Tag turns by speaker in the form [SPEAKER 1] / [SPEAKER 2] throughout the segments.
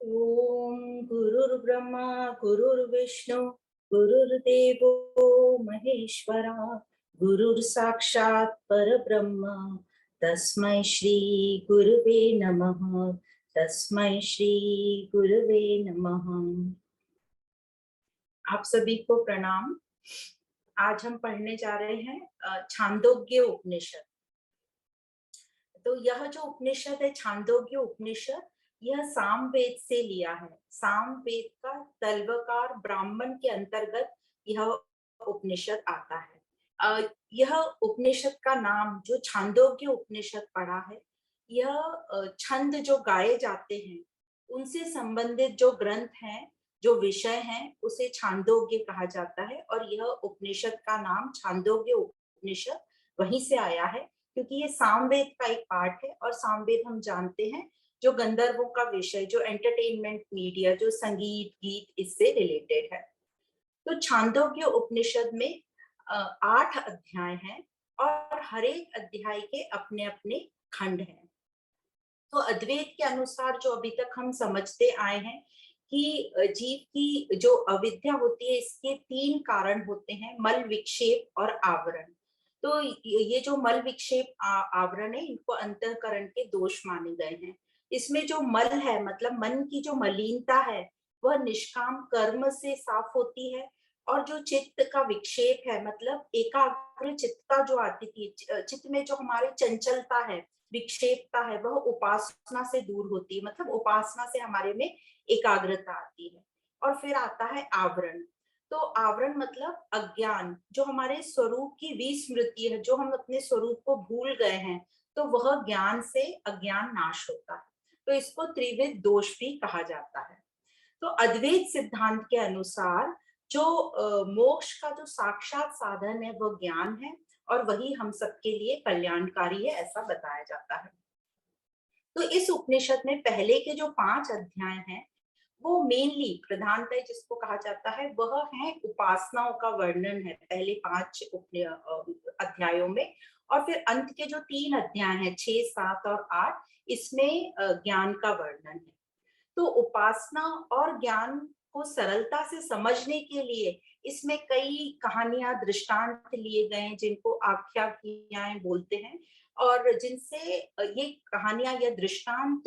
[SPEAKER 1] ओम गुरुर्ब्रह्मा गुरुर्विष्णु गुरुर्देवो महेश्वरा गुरुर्साक्षात् परब्रह्म तस्मै श्री गुरुवे नमः। तस्मै श्री गुरुवे नमः। आप सभी को प्रणाम। आज हम पढ़ने जा रहे हैं छांदोग्य उपनिषद। तो यह जो उपनिषद है छांदोग्य उपनिषद, यह सामवेद से लिया है। सामवेद का तल्वकार ब्राह्मण के अंतर्गत यह उपनिषद आता है। यह उपनिषद का नाम जो छांदोग्य उपनिषद पढ़ा है, यह छंद जो गाए जाते हैं उनसे संबंधित जो ग्रंथ हैं, जो विषय हैं, उसे छांदोग्य कहा जाता है। और यह उपनिषद का नाम छांदोग्य उपनिषद वहीं से आया है, क्योंकि ये सामवेद का एक पार्ट है। और सामवेद हम जानते हैं जो गंधर्वों का विषय, जो एंटरटेनमेंट मीडिया, जो संगीत गीत, इससे रिलेटेड है। तो छांदोग्य उपनिषद में 8 अध्याय हैं और हर एक अध्याय के अपने अपने खंड हैं। तो अद्वैत के अनुसार जो अभी तक हम समझते आए हैं कि जीव की जो अविद्या होती है, इसके 3 कारण होते हैं, मल, विक्षेप और आवरण। तो ये जो मल, विक्षेप, आवरण है, इनको अंतःकरण के दोष माने गए हैं। इसमें जो मल है, मतलब मन की जो मलिनता है, वह निष्काम कर्म से साफ होती है। और जो चित्त का विक्षेप है, मतलब एकाग्र चित्तता जो आती थी, चित्त में जो हमारी चंचलता है, विक्षेपता है, वह उपासना से दूर होती है। मतलब उपासना से हमारे में एकाग्रता आती है। और फिर आता है आवरण। तो आवरण मतलब अज्ञान, जो हमारे स्वरूप की विस्मृति है, जो हम अपने स्वरूप को भूल गए हैं, तो वह ज्ञान से अज्ञान नाश होता है। तो इसको त्रिविध दोष भी कहा जाता है। तो अद्वैत सिद्धांत के अनुसार जो मोक्ष का जो साक्षात साधन है, वह ज्ञान है और वही हम सबके लिए कल्याणकारी है, ऐसा बताया जाता है। तो इस उपनिषद में पहले के जो 5 अध्याय हैं, वो मेनली प्रधानतः जिसको कहा जाता है, वह है उपासनाओं का वर्णन है पहले 5 अध्यायों में। और फिर अंत के जो 3 अध्याय हैं, 6, 7 और 8, इसमें ज्ञान का वर्णन है। तो उपासना और ज्ञान को सरलता से समझने के लिए इसमें कई कहानियां, दृष्टांत लिए गए हैं, जिनको आख्यायिकाएं बोलते हैं। और जिनसे ये कहानियां या दृष्टांत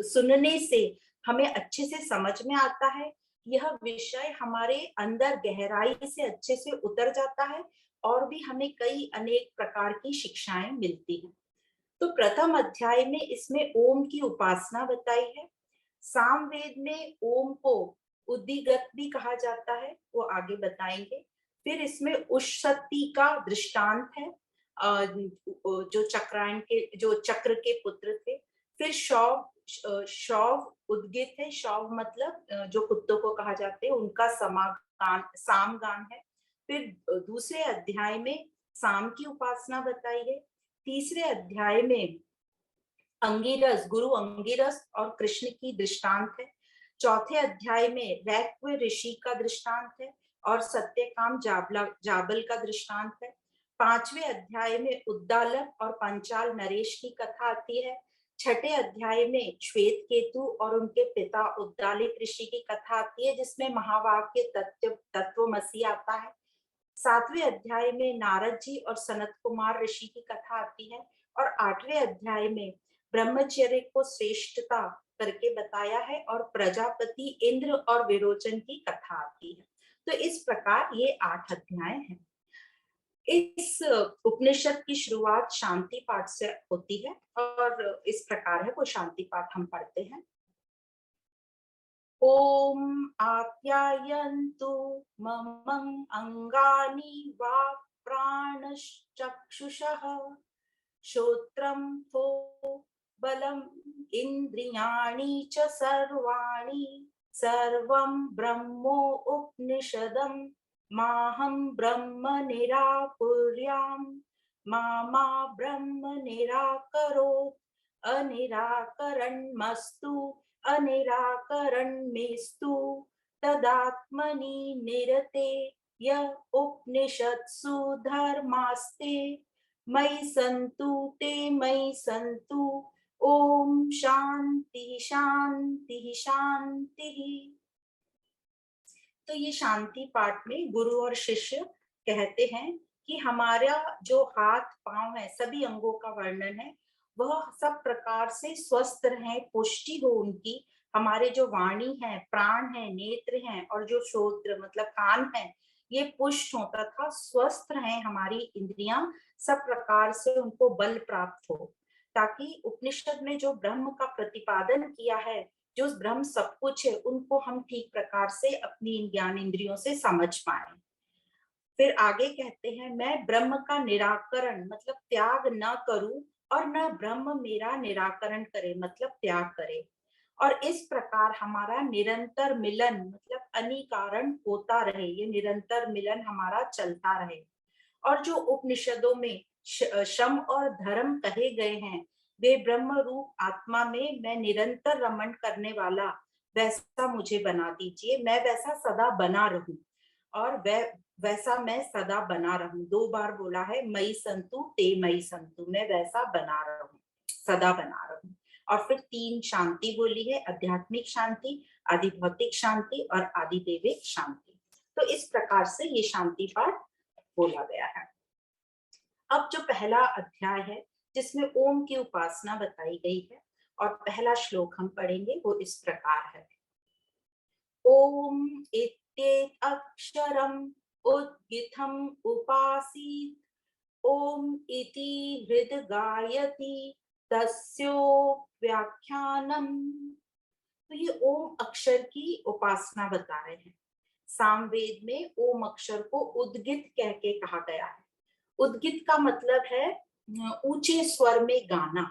[SPEAKER 1] सुनने से हमें अच्छे से समझ में आता है। यह विषय हमारे अंदर गहराई से अच्छे से उतर जाता है और भी हमें कई अनेक प्रकार की शिक्षाएं मिलती हैं। तो प्रथम अध्याय में इसमें ओम की उपासना बताई है। सामवेद में ओम को उद्दिगत भी कहा जाता है, वो आगे बताएंगे। फिर इसमें उषशक्ति का दृष्टांत है, जो चक्रायन के, जो चक्र के पुत्र थे। फिर शौव उद्गित है। शौव मतलब जो कुत्तों को कहा जाते हैं, उनका समागान, सामगान है। फिर दूसरे अध्याय में साम की उपासना बताई है। तीसरे अध्याय में अंगिरस, गुरु अंगिरस और कृष्ण की दृष्टांत है। चौथे अध्याय में रैक्व ऋषि का दृष्टांत है और सत्यकाम जाबल का दृष्टांत है। 5वें अध्याय में उद्दालक और पंचाल नरेश की कथा आती है। 6ठे अध्याय में श्वेत केतु और उनके पिता उद्दालिक ऋषि की कथा आती है, जिसमें महावाक्य तत्वमसी आता है। 7वें अध्याय में नारद जी और सनत कुमार ऋषि की कथा आती है। और 8वें अध्याय में ब्रह्मचर्य को श्रेष्ठता करके बताया है और प्रजापति इंद्र और विरोचन की कथा आती है। तो इस प्रकार ये 8 अध्याय हैं। इस उपनिषद की शुरुआत शांति पाठ से होती है और इस प्रकार है, वो शांति पाठ हम पढ़ते हैं। ओम आप्यायन्तु मम अंगानि वाक् प्राणश्चक्षुषः श्रोत्रं थो बलम् इन्द्रियाणि च सर्वाणि सर्वं ब्रह्मोपनिषदं माहं ब्रह्म निराकुर्याम् मा ब्रह्म निराकरोत् अनिराकरण्मस्तु अनिराकरण्मेस्तु तदात्मनि निरते य उपनिषत्सु धर्मास्ते मयि सन्तु ते मयि सन्तु ओम शांति शांति शांति। तो ये शांति पाठ में गुरु और शिष्य कहते हैं कि हमारा जो हाथ पांव है, सभी अंगों का वर्णन है, वह सब प्रकार से स्वस्थ रहे, पुष्टि हो उनकी। हमारे जो वाणी है, प्राण है, नेत्र हैं और जो श्रोत्र मतलब कान है, ये पुष्ट हो तथा स्वस्थ रहे हमारी इंद्रियां, सब प्रकार से उनको बल प्राप्त हो, ताकि उपनिषद में जो ब्रह्म का प्रतिपादन किया है, जो ब्रह्म सब कुछ है, उनको हम ठीक प्रकार से अपनी इन ज्ञान इंद्रियों से समझ पाए। फिर आगे कहते हैं, मैं ब्रह्म का निराकरण मतलब त्याग न करूं और न ब्रह्म मेरा निराकरण करे मतलब त्याग करे। और इस प्रकार हमारा निरंतर मिलन मतलब अनिकारण होता रहे, ये निरंतर मिलन हमारा चलता रहे। और जो उपनिषदों में शम और धर्म कहे गए हैं, वे ब्रह्म रूप आत्मा में मैं निरंतर रमण करने वाला वैसा मुझे बना दीजिए, मैं वैसा सदा बना रहूं। और वैसा मैं सदा बना रहूं, 2 बार बोला है, मई संतु ते मई संतु, मैं वैसा बना रहूं, सदा बना रहूं। और फिर 3 शांति बोली है, आध्यात्मिक शांति, आदि भौतिक शांति और आदि दैविक शांति। तो इस प्रकार से ये शांति पाठ बोला गया है। अब जो पहला अध्याय है, जिसमें ओम की उपासना बताई गई है, और पहला श्लोक हम पढ़ेंगे, वो इस प्रकार है। ओम इत्येत अक्षरम उद्गीतम उपासीत, ओम इति हृद गायति तस्यो व्याख्यानम। तो ये ओम अक्षर की उपासना बता रहे हैं। सामवेद में ओम अक्षर को उद्गित कह के कहा गया है। उद्गित का मतलब है ऊंचे स्वर में गाना।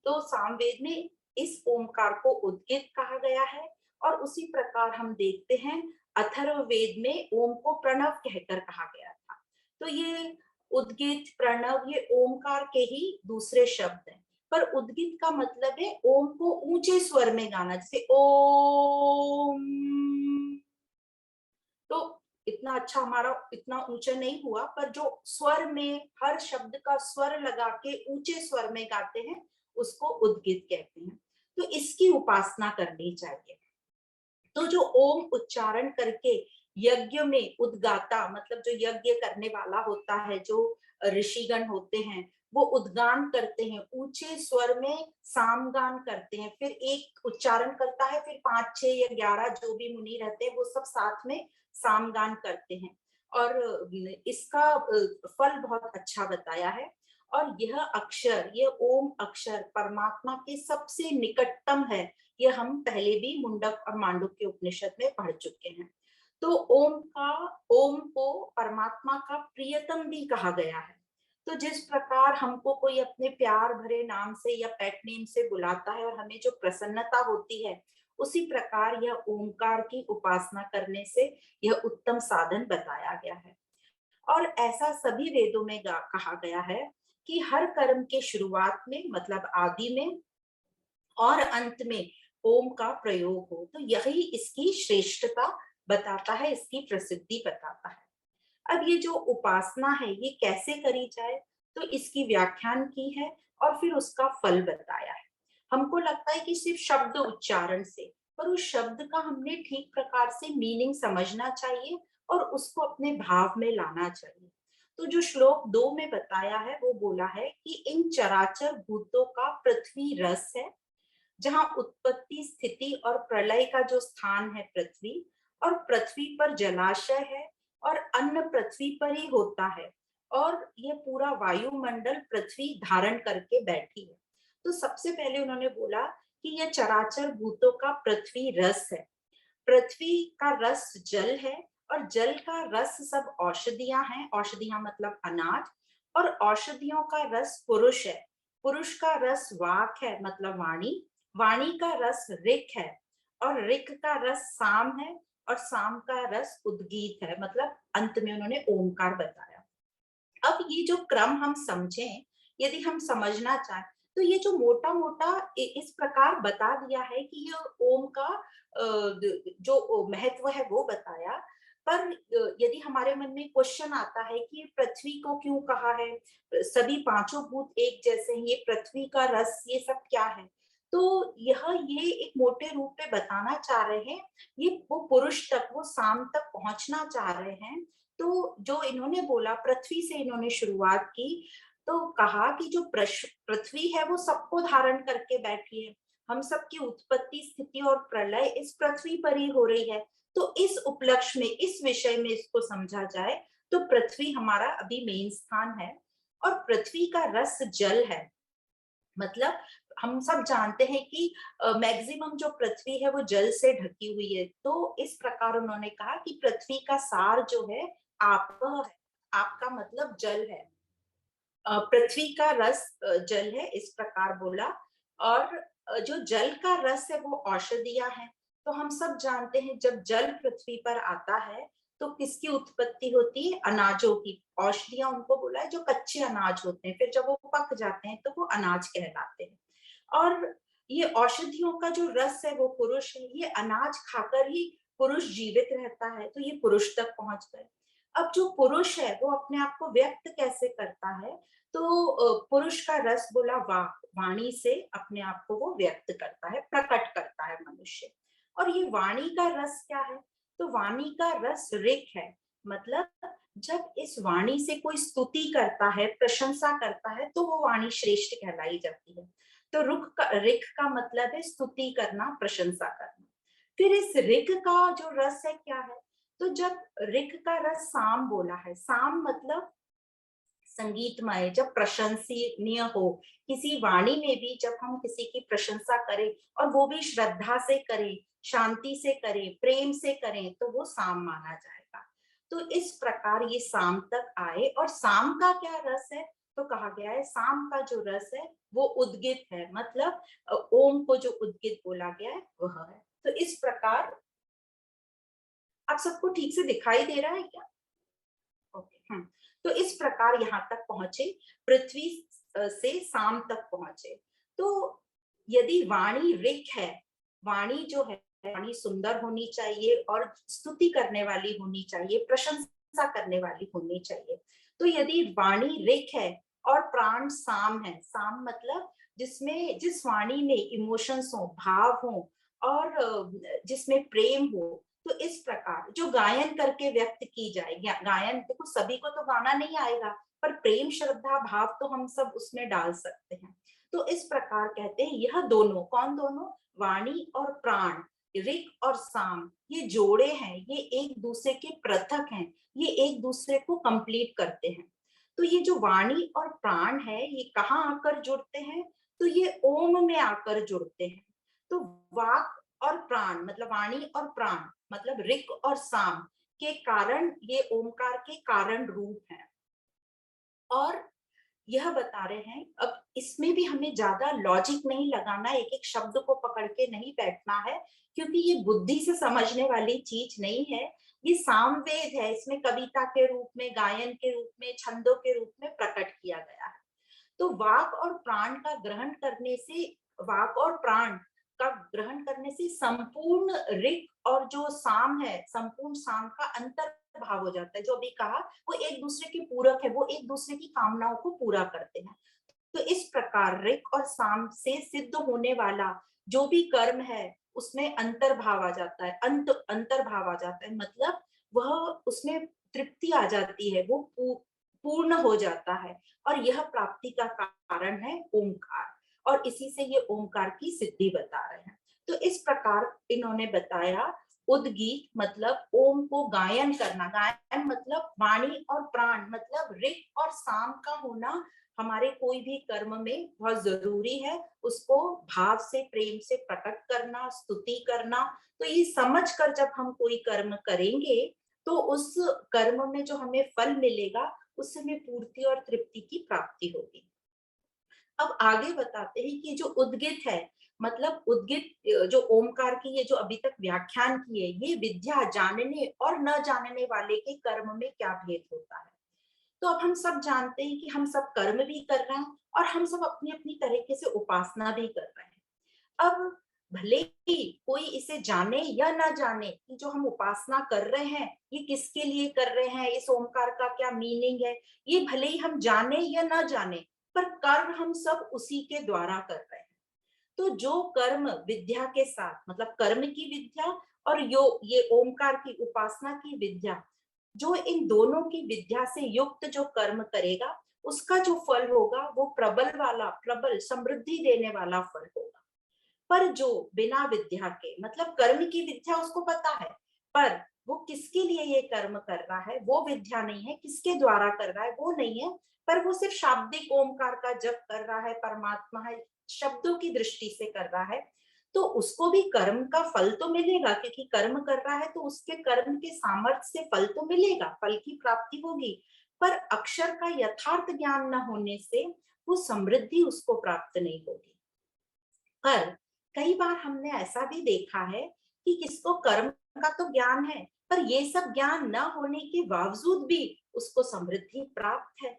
[SPEAKER 1] तो सामवेद में इस ओमकार को उद्गित कहा गया है। और उसी प्रकार हम देखते हैं अथर्ववेद में ओम को प्रणव कहकर कहा गया था। तो ये उद्गित, प्रणव, ये ओमकार के ही दूसरे शब्द हैं। पर उद्गित का मतलब है ओम को ऊंचे स्वर में गाना, जैसे ओम। तो इतना अच्छा हमारा इतना ऊंचा नहीं हुआ, पर जो स्वर में हर शब्द का स्वर लगा के ऊंचे स्वर में गाते हैं, उसको उद्गित कहते हैं। तो इसकी उपासना करनी चाहिए। तो जो ओम उच्चारण करके यज्ञ में उद्गाता मतलब जो यज्ञ करने वाला होता है, जो ऋषिगण होते हैं, वो उद्गान करते हैं, ऊंचे स्वर में सामगान करते हैं। फिर एक उच्चारण करता है, फिर 5, 6 या 11 जो भी मुनि रहते हैं, वो सब साथ में सामगान करते हैं। और इसका फल बहुत अच्छा बताया है। और यह अक्षर, ये ओम अक्षर परमात्मा के सबसे निकटतम है। ये हम पहले भी मुंडक और मांडुक्य उपनिषद में पढ़ चुके हैं। तो ओम को परमात्मा का प्रियतम भी कहा गया है। तो जिस प्रकार हमको कोई अपने प्यार भरे नाम से या पेट नेम से बुलाता है और हमें जो प्रसन्नता होती है, उसी प्रकार यह ओमकार की उपासना करने से यह उत्तम साधन बताया गया है। और ऐसा सभी वेदों में कहा गया है कि हर कर्म के शुरुआत में मतलब आदि में और अंत में ओम का प्रयोग हो। तो यही इसकी श्रेष्ठता बताता है, इसकी प्रसिद्धि बताता है। अब ये जो उपासना है, ये कैसे करी जाए, तो इसकी व्याख्यान की है और फिर उसका फल बताया है। हमको लगता है कि सिर्फ शब्द उच्चारण से, पर उस शब्द का हमने ठीक प्रकार से मीनिंग समझना चाहिए और उसको अपने भाव में लाना चाहिए। तो जो श्लोक 2 में बताया है, वो बोला है कि इन चराचर भूतों का पृथ्वी रस है, जहां उत्पत्ति, स्थिति और प्रलय का जो स्थान है पृथ्वी, और पृथ्वी पर जलाशय है और अन्न पृथ्वी पर ही होता है, और ये पूरा वायुमंडल पृथ्वी धारण करके बैठी है। तो सबसे पहले उन्होंने बोला कि यह चराचर भूतों का पृथ्वी रस है। पृथ्वी का रस जल है और जल का रस सब औषधियां हैं, औषधियां मतलब अनाज, और औषधियों का रस पुरुष है। पुरुष का रस वाक है मतलब वाणी, वाणी का रस ऋक है, और ऋक का रस साम है, और साम का रस उद्गीत है, मतलब अंत में उन्होंने ओमकार बताया। अब ये जो क्रम हम समझें, यदि हम समझना चाहें, तो ये जो मोटा मोटा इस प्रकार बता दिया है कि ये ओम का जो महत्व है वो बताया। पर यदि हमारे मन में क्वेश्चन आता है कि पृथ्वी को क्यों कहा है, सभी पांचों भूत एक जैसे हैं, ये पृथ्वी का रस ये सब क्या है, तो ये एक मोटे रूप में बताना चाह रहे हैं, ये वो पुरुष तक, वो शाम तक पहुंचना चाह रहे हैं। तो जो इन्होंने बोला, पृथ्वी से इन्होंने शुरुआत की, तो कहा कि जो पृथ्वी है वो सबको धारण करके बैठी है, हम सबकी उत्पत्ति स्थिति और प्रलय इस पृथ्वी पर ही हो रही है। तो इस उपलक्ष्य में, इस विषय में इसको समझा जाए तो पृथ्वी हमारा अभी मेन स्थान है, और पृथ्वी का रस जल है। मतलब हम सब जानते हैं कि मैक्सिमम जो पृथ्वी है वो जल से ढकी हुई है, तो इस प्रकार उन्होंने कहा कि पृथ्वी का सार जो है आप है, आपका मतलब जल है। पृथ्वी का रस जल है, इस प्रकार बोला। और जो जल का रस है वो औषधियां है। तो हम सब जानते हैं जब जल पृथ्वी पर आता है तो किसकी उत्पत्ति होती है, अनाजों की। औषधियां उनको बोला है जो कच्चे अनाज होते हैं, फिर जब वो पक जाते हैं तो वो अनाज कहलाते हैं। और ये औषधियों का जो रस है वो पुरुष है, ये अनाज खाकर ही पुरुष जीवित रहता है, तो ये पुरुष तक पहुंच गए। अब जो पुरुष है वो अपने आप को व्यक्त कैसे करता है, तो पुरुष का रस बोला वाक, वाणी से अपने आप को वो व्यक्त करता है, प्रकट करता है मनुष्य। और ये वाणी का रस क्या है, तो वाणी का रस ऋक है। मतलब जब इस वाणी से कोई स्तुति करता है, प्रशंसा करता है, तो वो वाणी श्रेष्ठ कहलाई जाती है। तो ऋक का मतलब है स्तुति करना, प्रशंसा करना। फिर इस ऋक का जो रस है क्या है, तो जब ऋक का रस साम बोला है, साम मतलब संगीतमय, जब प्रशंसनीय हो, किसी वाणी में भी जब हम किसी की प्रशंसा करें और वो भी श्रद्धा से करें, शांति से करें, प्रेम से करें, तो वो साम माना जाएगा। तो इस प्रकार ये साम तक आए। और साम का क्या रस है, तो कहा गया है साम का जो रस है वो उद्गित है। मतलब ओम को जो उद्गित बोला गया है वह है। तो इस प्रकार, आप सबको ठीक से दिखाई दे रहा है क्या? ओके। तो इस प्रकार यहाँ तक पहुंचे, पृथ्वी से शाम तक पहुंचे। तो यदि वाणी ऋक है, वाणी जो है, वाणी सुंदर होनी चाहिए और स्तुति करने वाली होनी चाहिए, प्रशंसा करने वाली होनी चाहिए। तो यदि वाणी ऋक है और प्राण साम है, साम मतलब जिसमें, जिस वाणी में इमोशंस हो, भाव हो, और जिसमें प्रेम हो, तो इस प्रकार जो गायन करके व्यक्त की जाए, गायन देखो सभी को तो गाना नहीं आएगा, पर प्रेम श्रद्धा भाव तो हम सब उसमें डाल सकते हैं। तो इस प्रकार कहते हैं यह दोनों, कौन दोनों, वाणी और प्राण, ऋक और साम, ये जोड़े हैं, ये एक दूसरे के पृथक हैं, ये एक दूसरे को कंप्लीट करते हैं। तो ये जो वाणी और प्राण है ये कहाँ आकर जुड़ते हैं, तो ये ओम में आकर जुड़ते हैं। तो वाक और प्राण मतलब वाणी और प्राण मतलब ऋक और साम के कारण ये ओमकार के कारण रूप है। और यह बता रहे हैं, अब इसमें भी हमें ज्यादा लॉजिक नहीं लगाना, एक एक शब्द को पकड़ के नहीं बैठना है, क्योंकि ये बुद्धि से समझने वाली चीज नहीं है। ये सामवेद है, इसमें कविता के रूप में, गायन के रूप में, छंदों के रूप में प्रकट किया गया है। तो वाक और प्राण का ग्रहण करने से, वाक और प्राण का ग्रहण करने से संपूर्ण ऋक और जो साम है, संपूर्ण साम का अंतर भाव हो जाता है। जो अभी कहा, वो एक दूसरे के पूरक है, वो एक दूसरे की कामनाओं को पूरा करते हैं। तो इस प्रकार ऋक और साम से सिद्ध होने वाला जो भी कर्म है उसमें अंतर्भाव आ जाता है, अंतर्भाव आ जाता है, मतलब वह, उसमें तृप्ति आ जाती है, वो पूर्ण हो जाता है। और यह प्राप्ति का कारण है ओमकार, और इसी से ये ओमकार की सिद्धि बता रहे हैं। तो इस प्रकार इन्होंने बताया, उद्गीत मतलब ओम को गायन करना, गायन मतलब वाणी और प्राण मतलब ऋक और साम का होना हमारे कोई भी कर्म में बहुत जरूरी है। उसको भाव से, प्रेम से प्रकट करना, स्तुति करना। तो ये समझ कर जब हम कोई कर्म करेंगे तो उस कर्म में जो हमें फल मिलेगा उससे हमें पूर्ति और तृप्ति की प्राप्ति होगी। अब आगे बताते हैं कि जो उद्गित है, मतलब उद्गित जो ओमकार की ये जो अभी तक व्याख्यान की है, ये विद्या जानने और न जानने वाले के कर्म में क्या भेद होता है। तो अब हम सब जानते हैं कि हम सब कर्म भी कर रहे हैं और हम सब अपनी अपनी तरीके से उपासना भी कर रहे हैं। अब भले ही कोई इसे जाने या ना जाने कि जो हम उपासना कर रहे हैं ये किसके लिए कर रहे हैं, इस ओमकार का क्या मीनिंग है, ये भले ही हम जाने या ना जाने, पर कर्म हम सब उसी के द्वारा कर रहे हैं। तो जो कर्म विद्या के साथ, मतलब कर्म की विद्या और ये ओमकार की उपासना की विद्या, जो इन दोनों की विद्या से युक्त जो कर्म करेगा उसका जो फल होगा वो प्रबल समृद्धि देने वाला फल होगा। पर जो बिना विद्या के, मतलब कर्म की विद्या उसको पता है, पर वो किसके लिए ये कर्म कर रहा है वो विद्या नहीं है, किसके द्वारा कर रहा है वो नहीं है, पर वो सिर्फ शाब्दिक ओमकार का जप कर रहा है, परमात्मा है शब्दों की दृष्टि से कर रहा है, तो उसको भी कर्म का फल तो मिलेगा, क्योंकि कर्म कर रहा है तो उसके कर्म के सामर्थ्य से फल तो मिलेगा, फल की प्राप्ति होगी। पर अक्षर का यथार्थ ज्ञान न होने से वो समृद्धि उसको प्राप्त नहीं होगी। पर कई बार हमने ऐसा भी देखा है कि किसको कर्म का तो ज्ञान है, पर ये सब ज्ञान न होने के बावजूद भी उसको समृद्धि प्राप्त है।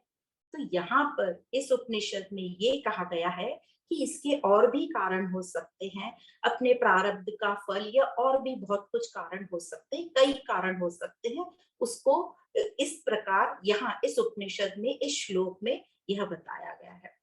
[SPEAKER 1] तो यहाँ पर इस उपनिषद में ये कहा गया है कि इसके और भी कारण हो सकते हैं, अपने प्रारब्ध का फल या और भी बहुत कुछ कारण हो सकते हैं, कई कारण हो सकते हैं। उसको इस प्रकार यहाँ इस उपनिषद में, इस श्लोक में यह बताया गया है।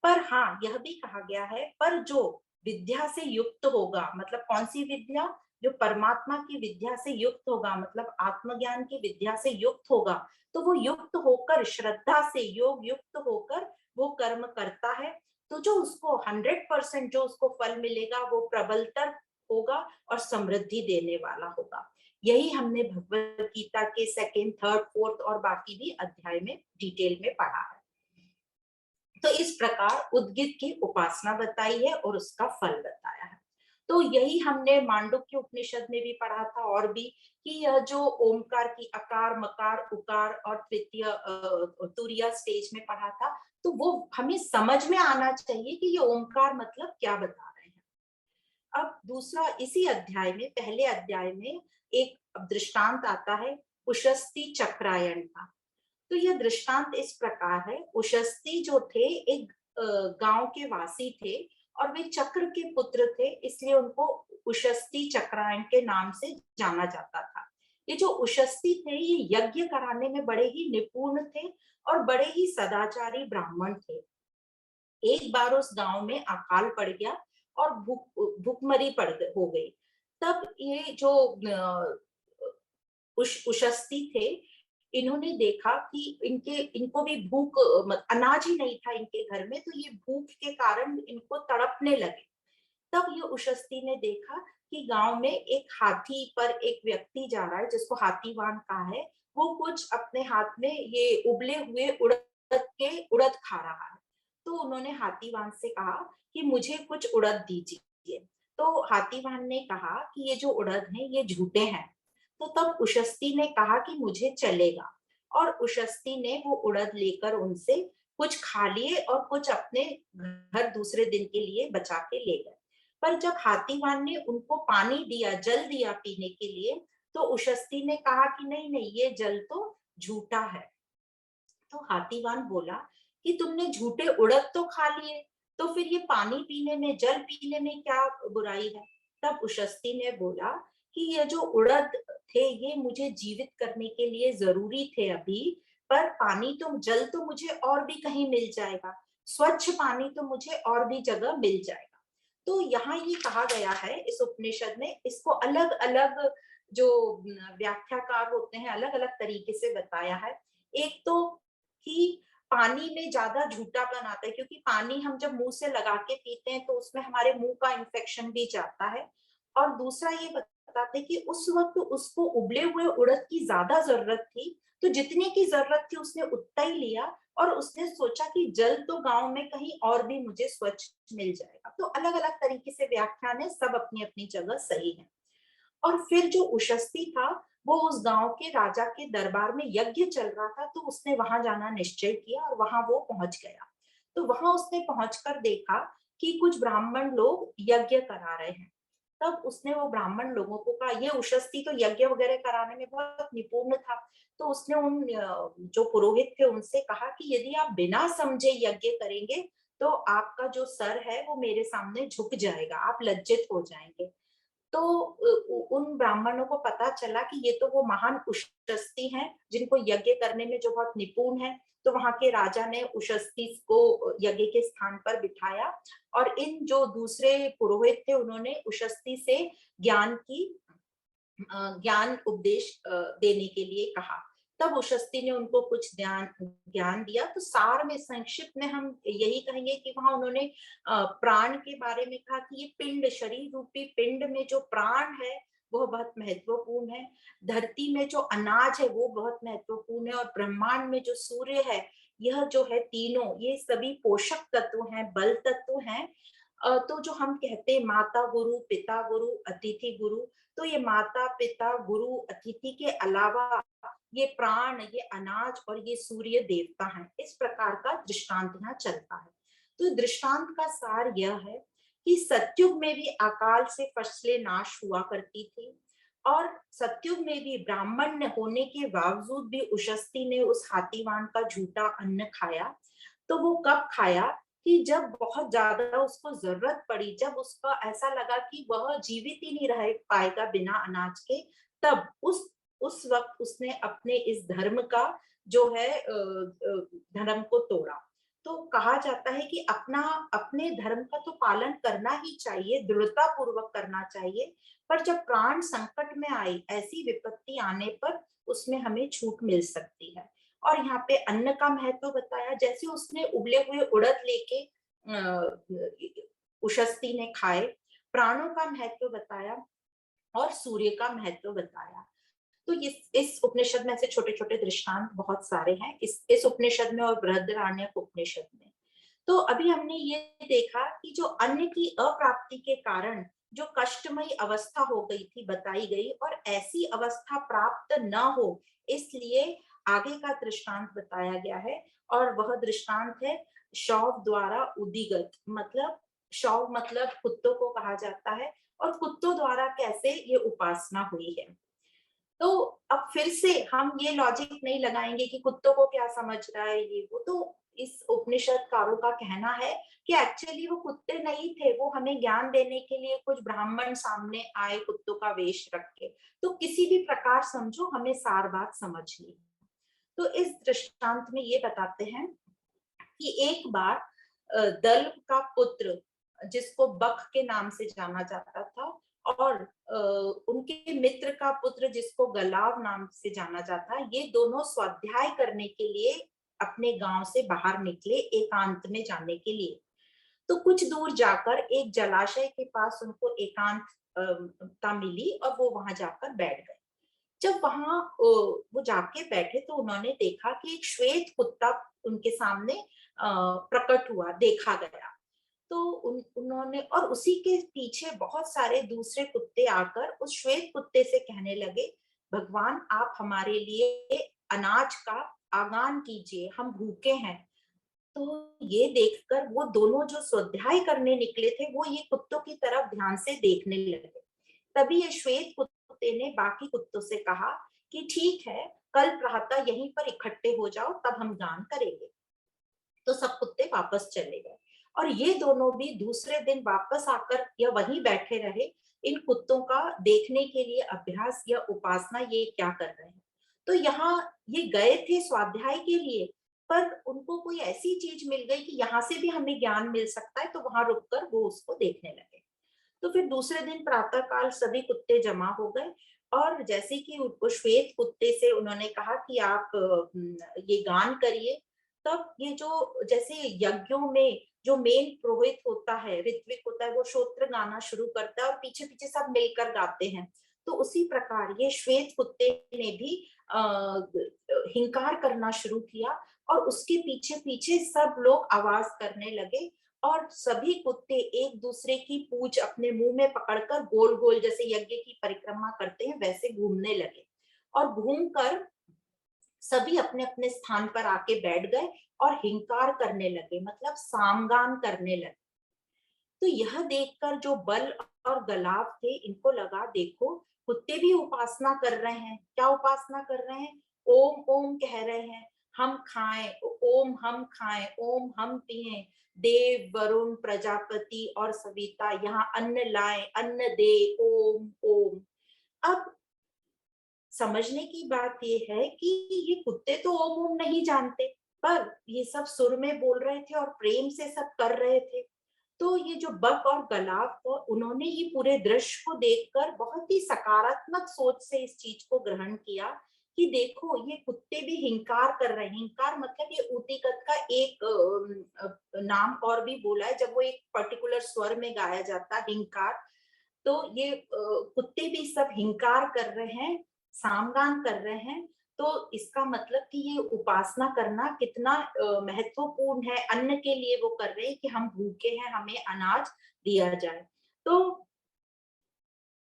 [SPEAKER 1] पर हाँ, यह भी कहा गया है, पर जो विद्या से युक्त होगा, मतलब कौन सी विद्या, जो परमात्मा की विद्या से युक्त होगा, मतलब आत्मज्ञान की विद्या से युक्त होगा, तो वो युक्त होकर श्रद्धा से योग युक्त होकर वो कर्म करता है, तो जो उसको 100% जो उसको फल मिलेगा वो प्रबलतर होगा और समृद्धि देने वाला होगा। यही हमने भगवत गीता के सेकेंड, थर्ड, फोर्थ और बाकी भी अध्याय में डिटेल में पढ़ा है। तो इस प्रकार उद्गित की उपासना बताई है और उसका फल बताया है। तो यही हमने मांडुक्य उपनिषद में भी पढ़ा था, और भी, कि यह जो ओमकार की अकार मकार उकार और तृतीय तुरीय स्टेज में पढ़ा था, तो वो हमें समझ में आना चाहिए कि ये ओमकार मतलब क्या बता रहे हैं। अब दूसरा, इसी अध्याय में, पहले अध्याय में एक दृष्टांत आता है उशस्ती चक्रायण का। तो यह दृष्टांत इस प्रकार है। उशस्ती जो थे एक गांव के वासी थे, और वे चक्र के पुत्र थे, इसलिए उनको उशस्ती चक्रायण के नाम से जाना जाता था। ये जो उशस्ती थे ये यज्ञ कराने में बड़े ही निपुण थे और बड़े ही सदाचारी ब्राह्मण थे। एक बार उस गांव में अकाल पड़ गया और भूखमरी हो गई। तब ये जो उशस्ती थे, इन्होंने देखा कि इनको भी भूख, अनाज ही नहीं था इनके घर में, तो ये भूख के कारण इनको तड़पने लगे। तब ये उशस्ती ने देखा कि गांव में एक हाथी पर एक व्यक्ति जा रहा है जिसको हाथीवान कहा है, वो कुछ अपने हाथ में ये उबले हुए उड़द खा रहा है। तो उन्होंने हाथीवान से कहा कि मुझे कुछ उड़द दीजिए। तो हाथीवान ने कहा कि ये जो उड़द हैं ये झूठे हैं। तो तब उशस्ती ने कहा कि मुझे चलेगा, और उशस्ती ने वो उड़द लेकर उनसे कुछ खा लिए और कुछ अपने घर दूसरे दिन के लिए बचा के ले गए। पर जब हाथीवान ने उनको पानी दिया, जल दिया पीने के लिए, तो उशस्ती ने कहा कि नहीं नहीं, ये जल तो झूठा है। तो हाथीवान बोला कि तुमने झूठे उड़द तो खा लिए, तो फिर ये पानी पीने में, जल पीने में क्या बुराई है। तब उशस्ती ने बोला कि ये जो उड़द थे ये मुझे जीवित करने के लिए जरूरी थे अभी, पर पानी तो, जल तो मुझे और भी कहीं मिल जाएगा, स्वच्छ पानी तो मुझे और भी जगह मिल जाएगा। तो यहाँ ये कहा गया है इस उपनिषद में, इसको अलग अलग जो व्याख्याकार होते हैं अलग अलग तरीके से बताया है। एक तो कि पानी में ज्यादा झूठापन आता है, क्योंकि पानी हम जब मुंह से लगा के पीते हैं तो उसमें हमारे मुंह का इन्फेक्शन भी जाता है। और दूसरा ये बताते हैं कि उस वक्त उसको उबले हुए उड़द की ज्यादा जरूरत थी, तो जितने की जरूरत थी उसने उतना ही लिया, और उसने सोचा कि जल तो गांव में कहीं और भी मुझे स्वच्छ मिल जाएगा। तो अलग अलग तरीके से व्याख्यान है, सब अपनी अपनी जगह सही है। और फिर जो उशस्ती था वो उस गांव के राजा के दरबार में यज्ञ चल रहा था, तो उसने वहां जाना निश्चय किया और वहां वो पहुंच गया। तो वहां उसने पहुंचकर देखा कि कुछ ब्राह्मण लोग यज्ञ करा रहे हैं। तब उसने वो ब्राह्मण लोगों को कहा, ये उशस्ती तो यज्ञ वगैरह कराने में बहुत निपुण था, तो उसने उन जो पुरोहित थे उनसे कहा कि यदि आप बिना समझे यज्ञ करेंगे तो आपका जो सर है वो मेरे सामने झुक जाएगा, आप लज्जित हो जाएंगे। तो उन ब्राह्मणों को पता चला कि ये तो वो महान उशस्ती हैं जिनको यज्ञ करने में जो बहुत निपुण है। तो वहां के राजा ने उशस्ती को यज्ञ के स्थान पर बिठाया और इन जो दूसरे पुरोहित थे उन्होंने उशस्ती से ज्ञान उपदेश देने के लिए कहा। तब उशस्ती ने उनको कुछ ज्ञान दिया। तो सार में संक्षिप्त में हम यही कहेंगे कि वहां उन्होंने प्राण के बारे में कहा कि ये पिंड, शरीर रूपी पिंड में जो प्राण है वह बहुत महत्वपूर्ण है। धरती में जो अनाज है वो बहुत महत्वपूर्ण है और ब्रह्मांड में जो सूर्य है, यह जो है तीनों, ये सभी पोषक तत्व हैं, बल तत्व हैं। तो जो हम कहते हैं माता गुरु, पिता गुरु, अतिथि गुरु, तो ये माता पिता गुरु अतिथि के अलावा ये प्राण, ये अनाज और ये सूर्य देवता हैं। इस प्रकार का दृष्टांत यहाँ चलता है। तो दृष्टांत का सार यह है कि सतयुग में भी अकाल से फसलें नाश हुआ करती थी और सतयुग में भी ब्राह्मण होने के बावजूद भी उशस्ती ने उस हाथीवान का झूठा अन्न खाया। तो वो कब खाया कि जब बहुत ज्यादा उसको जरूरत पड़ी, जब उसका ऐसा लगा कि वह जीवित ही नहीं रह पाएगा बिना अनाज के, तब उस वक्त उसने अपने इस धर्म का जो है धर्म को तोड़ा। तो कहा जाता है कि अपने धर्म का तो पालन करना ही चाहिए, दृढ़ता पूर्वक करना चाहिए, पर जब प्राण संकट में आई, ऐसी विपत्ति आने पर उसमें हमें छूट मिल सकती है। और यहाँ पे अन्न का महत्व बताया, जैसे उसने उबले हुए उड़द लेके उशस्ती ने खाए। प्राणों का महत्व बताया और सूर्य का महत्व बताया। तो इस उपनिषद में ऐसे छोटे छोटे दृष्टांत बहुत सारे हैं इस उपनिषद में और बृहदारण्यक उपनिषद में। तो अभी हमने ये देखा कि जो अन्न की अप्राप्ति के कारण जो कष्टमयी अवस्था हो गई थी बताई गई, और ऐसी अवस्था प्राप्त न हो इसलिए आगे का दृष्टांत बताया गया है। और वह दृष्टांत है शौव द्वारा उदिगत, मतलब शौव मतलब कुत्तों को कहा जाता है, और कुत्तों द्वारा कैसे ये उपासना हुई है। तो अब फिर से हम ये लॉजिक नहीं लगाएंगे कि कुत्तों को क्या समझ रहा है ये वो। तो इस उपनिषदकारों का कहना है कि एक्चुअली वो कुत्ते नहीं थे, वो हमें ज्ञान देने के लिए कुछ ब्राह्मण सामने आए कुत्तों का वेश रख के। तो किसी भी प्रकार समझो, हमें सार बात समझनी। तो इस दृष्टांत में ये बताते हैं कि एक बार दल्व का पुत्र, जिसको बक के नाम से जाना जाता था, और उनके मित्र का पुत्र जिसको गलाव नाम से जाना जाता, ये दोनों स्वाध्याय करने के लिए अपने गांव से बाहर निकले एकांत में जाने के लिए। तो कुछ दूर जाकर एक जलाशय के पास उनको एकांतता मिली और वो वहां जाकर बैठ गए। जब वहां वो जाके बैठे तो उन्होंने देखा कि एक श्वेत कुत्ता उनके सामने प्रकट हुआ, देखा गया। तो उन्होंने, और उसी के पीछे बहुत सारे दूसरे कुत्ते आकर उस श्वेत कुत्ते से कहने लगे, भगवान आप हमारे लिए अनाज का आगान कीजिए, हम भूखे हैं। तो ये देखकर वो दोनों जो स्वाध्याय करने निकले थे वो ये कुत्तों की तरफ ध्यान से देखने लगे। तभी ये श्वेत कुत्ते ने बाकी कुत्तों से कहा कि ठीक है, कल प्रातः यहीं पर इकट्ठे हो जाओ, तब हम गान करेंगे। तो सब कुत्ते वापस चले गए और ये दोनों भी दूसरे दिन वापस आकर या वहीं बैठे रहे, इन कुत्तों का देखने के लिए अभ्यास या उपासना ये क्या कर रहे हैं। तो यहाँ ये गए थे स्वाध्याय के लिए, पर उनको कोई ऐसी चीज मिल गई कि यहाँ से भी हमें ज्ञान मिल सकता है, तो वहां रुककर वो उसको देखने लगे। तो फिर दूसरे दिन प्रातः काल सभी कुत्ते जमा हो गए और जैसे कि उनको श्वेत कुत्ते से उन्होंने कहा कि आप ये गान करिए, तब ये जो जैसे यज्ञों में जो मेन पुरोहित होता है, ऋत्विक होता है, वो श्रोत्र गाना शुरू करता है और पीछे पीछे सब मिलकर गाते हैं। तो उसी प्रकार ये श्वेत कुत्ते ने भी हिंकार करना शुरू किया और उसके पीछे पीछे सब लोग आवाज करने लगे और सभी कुत्ते एक दूसरे की पूंछ अपने मुंह में पकड़कर गोल गोल जैसे यज्ञ की परिक्रमा करते हैं वैसे घूमने लगे और घूमकर सभी अपने अपने स्थान पर आके बैठ गए और हिंकार करने लगे, मतलब सामगान करने लगे। तो यह देखकर जो बल और गलाव थे इनको लगा, देखो कुत्ते भी उपासना कर रहे हैं। क्या उपासना कर रहे हैं? ओम ओम कह रहे हैं, हम खाएं, ओम हम खाएं, ओम हम पिएं, देव, वरुण, प्रजापति और सविता यहाँ अन्न लाए, अन्न दे, ओम ओम। अब समझने की बात ये है कि ये कुत्ते तो ओम ओम नहीं जानते, पर ये सब सुर में बोल रहे थे और प्रेम से सब कर रहे थे। तो ये जो बक और गलाव को, उन्होंने ये पूरे दृश्य को देखकर बहुत ही सकारात्मक सोच से इस चीज को ग्रहण किया कि देखो ये कुत्ते भी हिंकार कर रहे हैं। हिंकार मतलब ये ऊतिकत का एक नाम और भी बोला है, जब वो एक पर्टिकुलर स्वर में गाया जाता है हिंकार। तो ये कुत्ते भी सब हिंकार कर रहे हैं, सामगान कर रहे हैं। तो इसका मतलब कि ये उपासना करना कितना महत्वपूर्ण है। अन्न के लिए वो कर रहे हैं कि हम भूखे हैं, हमें अनाज दिया जाए। तो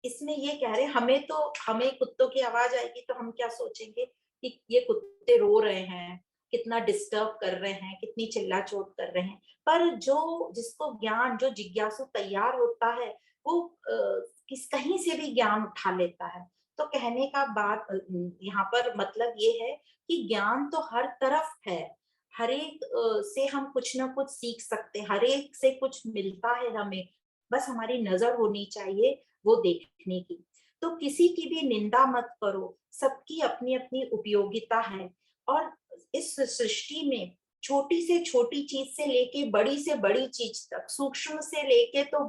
[SPEAKER 1] इसमें ये कह रहे हैं, हमें कुत्तों की आवाज आएगी तो हम क्या सोचेंगे कि ये कुत्ते रो रहे हैं, कितना डिस्टर्ब कर रहे हैं, कितनी चिल्ला चोट कर रहे हैं। पर जो जिसको ज्ञान, जो जिज्ञासु तैयार होता है, वो किस कहीं से भी ज्ञान उठा लेता है। तो कहने का बात यहाँ पर मतलब ये है कि ज्ञान तो हर तरफ है। हर एक से हम कुछ ना कुछ सीख सकते हैं, हर एक से कुछ मिलता है हमें। बस हमारी नजर होनी चाहिए वो देखने की। तो किसी की भी निंदा मत करो, सबकी अपनी अपनी उपयोगिता है। और इस सृष्टि में छोटी से छोटी चीज से लेके बड़ी से बड़ी चीज तक, सूक्ष्म से लेके तो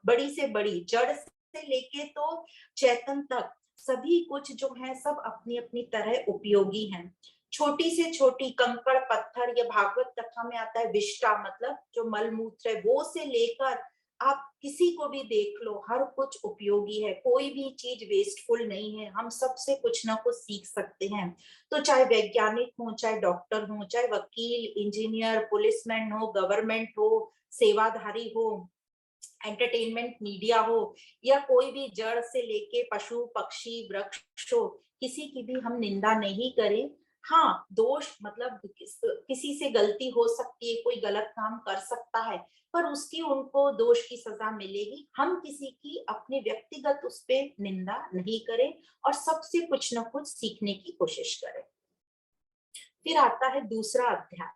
[SPEAKER 1] बड़ी से बड़ी, जड़ से लेके तो चेतन तक, सभी कुछ जो है सब अपनी अपनी तरह उपयोगी हैं। छोटी से छोटी कंकड़ पत्थर, ये भागवत कथा में आता है, विष्टा मतलब जो मलमूत्र है, वो से लेकर आप किसी को भी देख लो, हर कुछ उपयोगी है। कोई भी चीज वेस्टफुल नहीं है, हम सबसे कुछ ना कुछ सीख सकते हैं। तो चाहे वैज्ञानिक हो, चाहे डॉक्टर हो, चाहे वकील, इंजीनियर, पुलिसमैन हो, गवर्नमेंट हो, सेवाधारी हो, एंटरटेनमेंट मीडिया हो, या कोई भी जड़ से लेके पशु पक्षी वृक्ष हो, किसी की भी हम निंदा नहीं करें। हाँ, दोष मतलब किसी से गलती हो सकती है, कोई गलत काम कर सकता है, पर उसकी उनको दोष की सजा मिलेगी। हम किसी की अपने व्यक्तिगत उस पे निंदा नहीं करें और सबसे कुछ ना कुछ सीखने की कोशिश करें। फिर आता है दूसरा अध्याय।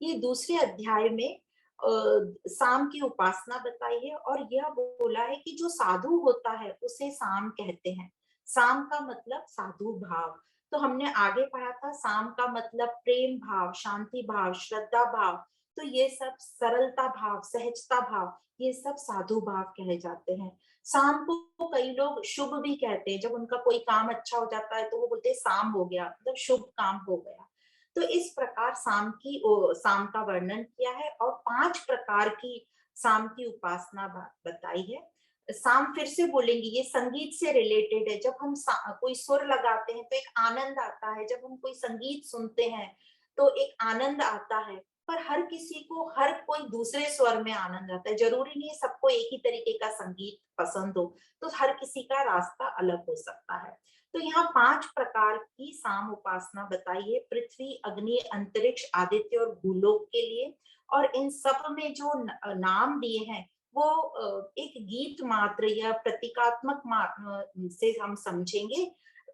[SPEAKER 1] ये दूसरे अध्याय में साम की उपासना बताई है और यह बोला है कि जो साधु होता है उसे साम कहते हैं। साम का मतलब साधु भाव। तो हमने आगे पढ़ा था, साम का मतलब प्रेम भाव, शांति भाव, श्रद्धा भाव। तो ये सब सरलता भाव, सहजता भाव, ये सब साधु भाव कहे जाते हैं। साम को कई लोग शुभ भी कहते हैं। जब उनका कोई काम अच्छा हो जाता है तो वो बोलते हैं साम हो गया, मतलब शुभ काम हो गया। तो इस प्रकार साम का वर्णन किया है और 5 प्रकार की साम की उपासना बताई है। साम फिर से बोलेंगे, ये संगीत से रिलेटेड है। जब हम कोई सुर लगाते हैं तो एक आनंद आता है, जब हम कोई संगीत सुनते हैं तो एक आनंद आता है। पर हर किसी को हर कोई दूसरे स्वर में आनंद आता है, जरूरी नहीं है सबको एक ही तरीके का संगीत पसंद हो। तो हर किसी का रास्ता अलग हो सकता है। तो यहाँ 5 प्रकार की साम उपासना बताई है, पृथ्वी, अग्नि, अंतरिक्ष, आदित्य और भूलोक के लिए। और इन सब में जो नाम दिए हैं वो एक गीत मात्र या प्रतीकात्मक से हम समझेंगे।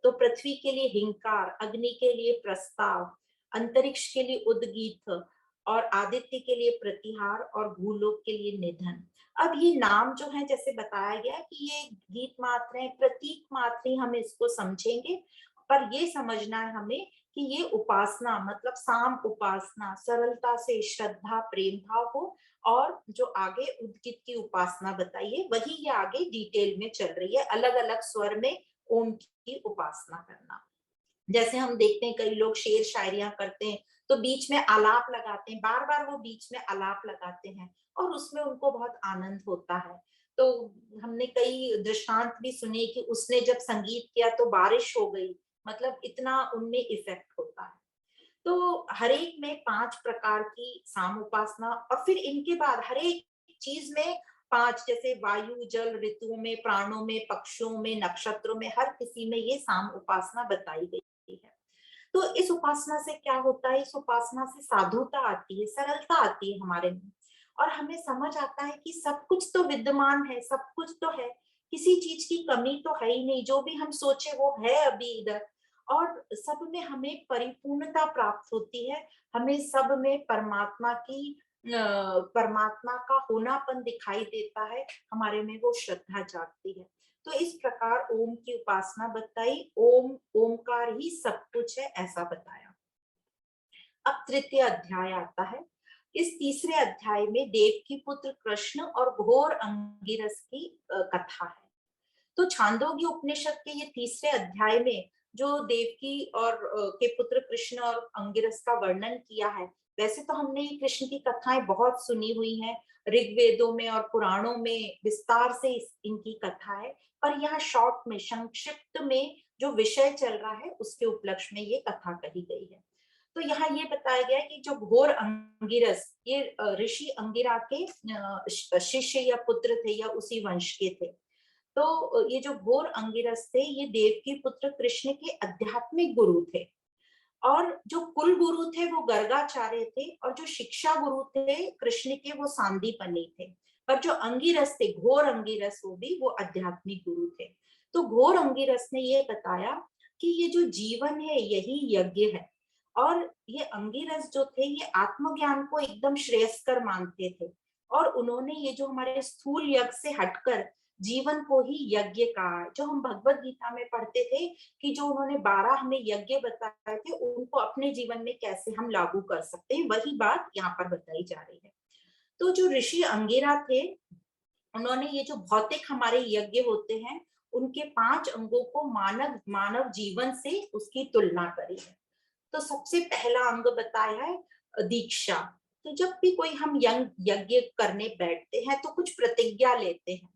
[SPEAKER 1] तो पृथ्वी के लिए हिंकार, अग्नि के लिए प्रस्ताव, अंतरिक्ष के लिए उद्गीत और आदित्य के लिए प्रतिहार और भूलोक के लिए निधन। अब ये नाम जो है, जैसे बताया गया कि ये गीत मात्र है, प्रतीक मात्र ही हम इसको समझेंगे। पर ये समझना है हमें कि ये उपासना मतलब साम उपासना सरलता से श्रद्धा प्रेम भाव हो। और जो आगे उद्गीत की उपासना बताइए वही ये आगे डिटेल में चल रही है, अलग अलग स्वर में ओम की उपासना करना। जैसे हम देखते हैं कई लोग शेर शायरियां करते हैं तो बीच में आलाप लगाते हैं, बार बार वो बीच में आलाप लगाते हैं और उसमें उनको बहुत आनंद होता है। तो हमने कई दृष्टांत भी सुने कि उसने जब संगीत किया तो बारिश हो गई, मतलब इतना उनमें इफेक्ट होता है। तो हर एक में 5 प्रकार की साम उपासना और फिर इनके बाद हर एक चीज में 5, जैसे वायु जल ऋतुओं में, प्राणों में, पक्षियों में, नक्षत्रों में, हर किसी में ये साम उपासना बताई गई है। तो इस उपासना से क्या होता है, इस उपासना से साधुता आती है, सरलता आती है हमारे में। और हमें समझ आता है कि सब कुछ तो विद्यमान है, सब कुछ तो है, किसी चीज की कमी तो है ही नहीं, जो भी हम सोचे वो है अभी इधर। और सब में हमें परिपूर्णता प्राप्त होती है, हमें सब में परमात्मा की परमात्मा का होनापन दिखाई देता है, हमारे में वो श्रद्धा जागती है। तो इस प्रकार ओम की उपासना बताई। ओम, ओमकार ही सब कुछ है, ऐसा बताया। अब तृतीय अध्याय आता है। इस तीसरे अध्याय में देवकी पुत्र कृष्ण और घोर अंगिरस की कथा है। तो छांदोग्य उपनिषद के ये तीसरे अध्याय में जो देवकी और के पुत्र कृष्ण और अंगिरस का वर्णन किया है, वैसे तो हमने कृष्ण की कथाएं बहुत सुनी हुई हैं, ऋग्वेदों में और पुराणों में विस्तार से इनकी कथा है, पर यहाँ शॉर्ट में, संक्षिप्त में जो विषय चल रहा है उसके उपलक्ष्य में ये कथा कही गई है। तो यहाँ ये बताया गया है कि जो घोर अंगिरस, ये ऋषि अंगिरा के शिष्य या पुत्र थे या उसी वंश के थे। तो ये जो घोर अंगिरस थे, ये देवकी पुत्र कृष्ण के आध्यात्मिक गुरु थे, और जो कुल गुरु थे वो गर्गाचार्य थे, और जो शिक्षा गुरु थे कृष्ण के वो सांदीपनी थे। पर जो अंगिरस थे, घोर अंगिरस, वो आध्यात्मिक गुरु थे। तो घोर अंगिरस ने ये बताया कि ये जो जीवन है यही यज्ञ है, और ये अंगिरस जो थे ये आत्मज्ञान को एकदम श्रेयस्कर मानते थे, और उन्होंने ये जो हमारे स्थूल यज्ञ से हटकर जीवन को ही यज्ञ कहा। जो हम भगवत गीता में पढ़ते थे कि जो उन्होंने 12 हमें यज्ञ बताए थे, उनको अपने जीवन में कैसे हम लागू कर सकते हैं, वही बात यहाँ पर बताई जा रही है। तो जो ऋषि अंगिरा थे, उन्होंने ये जो भौतिक हमारे यज्ञ होते हैं, उनके 5 अंगों को मानव मानव जीवन से उसकी तुलना करी है। तो सबसे पहला अंग बताया है दीक्षा। तो जब भी कोई हम यज्ञ करने बैठते हैं तो कुछ प्रतिज्ञा लेते हैं।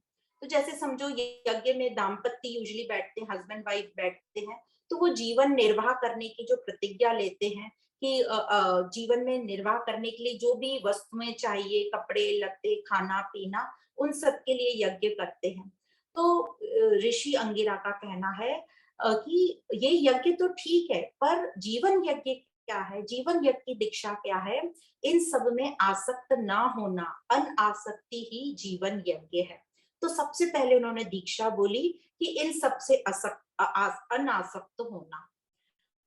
[SPEAKER 1] तो जैसे समझो ये यज्ञ में दाम्पत्य यूजुअली बैठते हैं, हस्बैंड वाइफ बैठते हैं, तो वो जीवन निर्वाह करने की जो प्रतिज्ञा लेते हैं कि जीवन में निर्वाह करने के लिए जो भी वस्तुएं चाहिए, कपड़े लत्ते, खाना पीना, उन सब के लिए यज्ञ करते हैं। तो ऋषि अंगिरा का कहना है कि ये यज्ञ तो ठीक है, पर जीवन यज्ञ क्या है, जीवन यज्ञ की दीक्षा क्या है? इन सब में आसक्त ना होना, अनासक्ति ही जीवन यज्ञ है। तो सबसे पहले उन्होंने दीक्षा बोली कि इन सब से अनासक्त होना।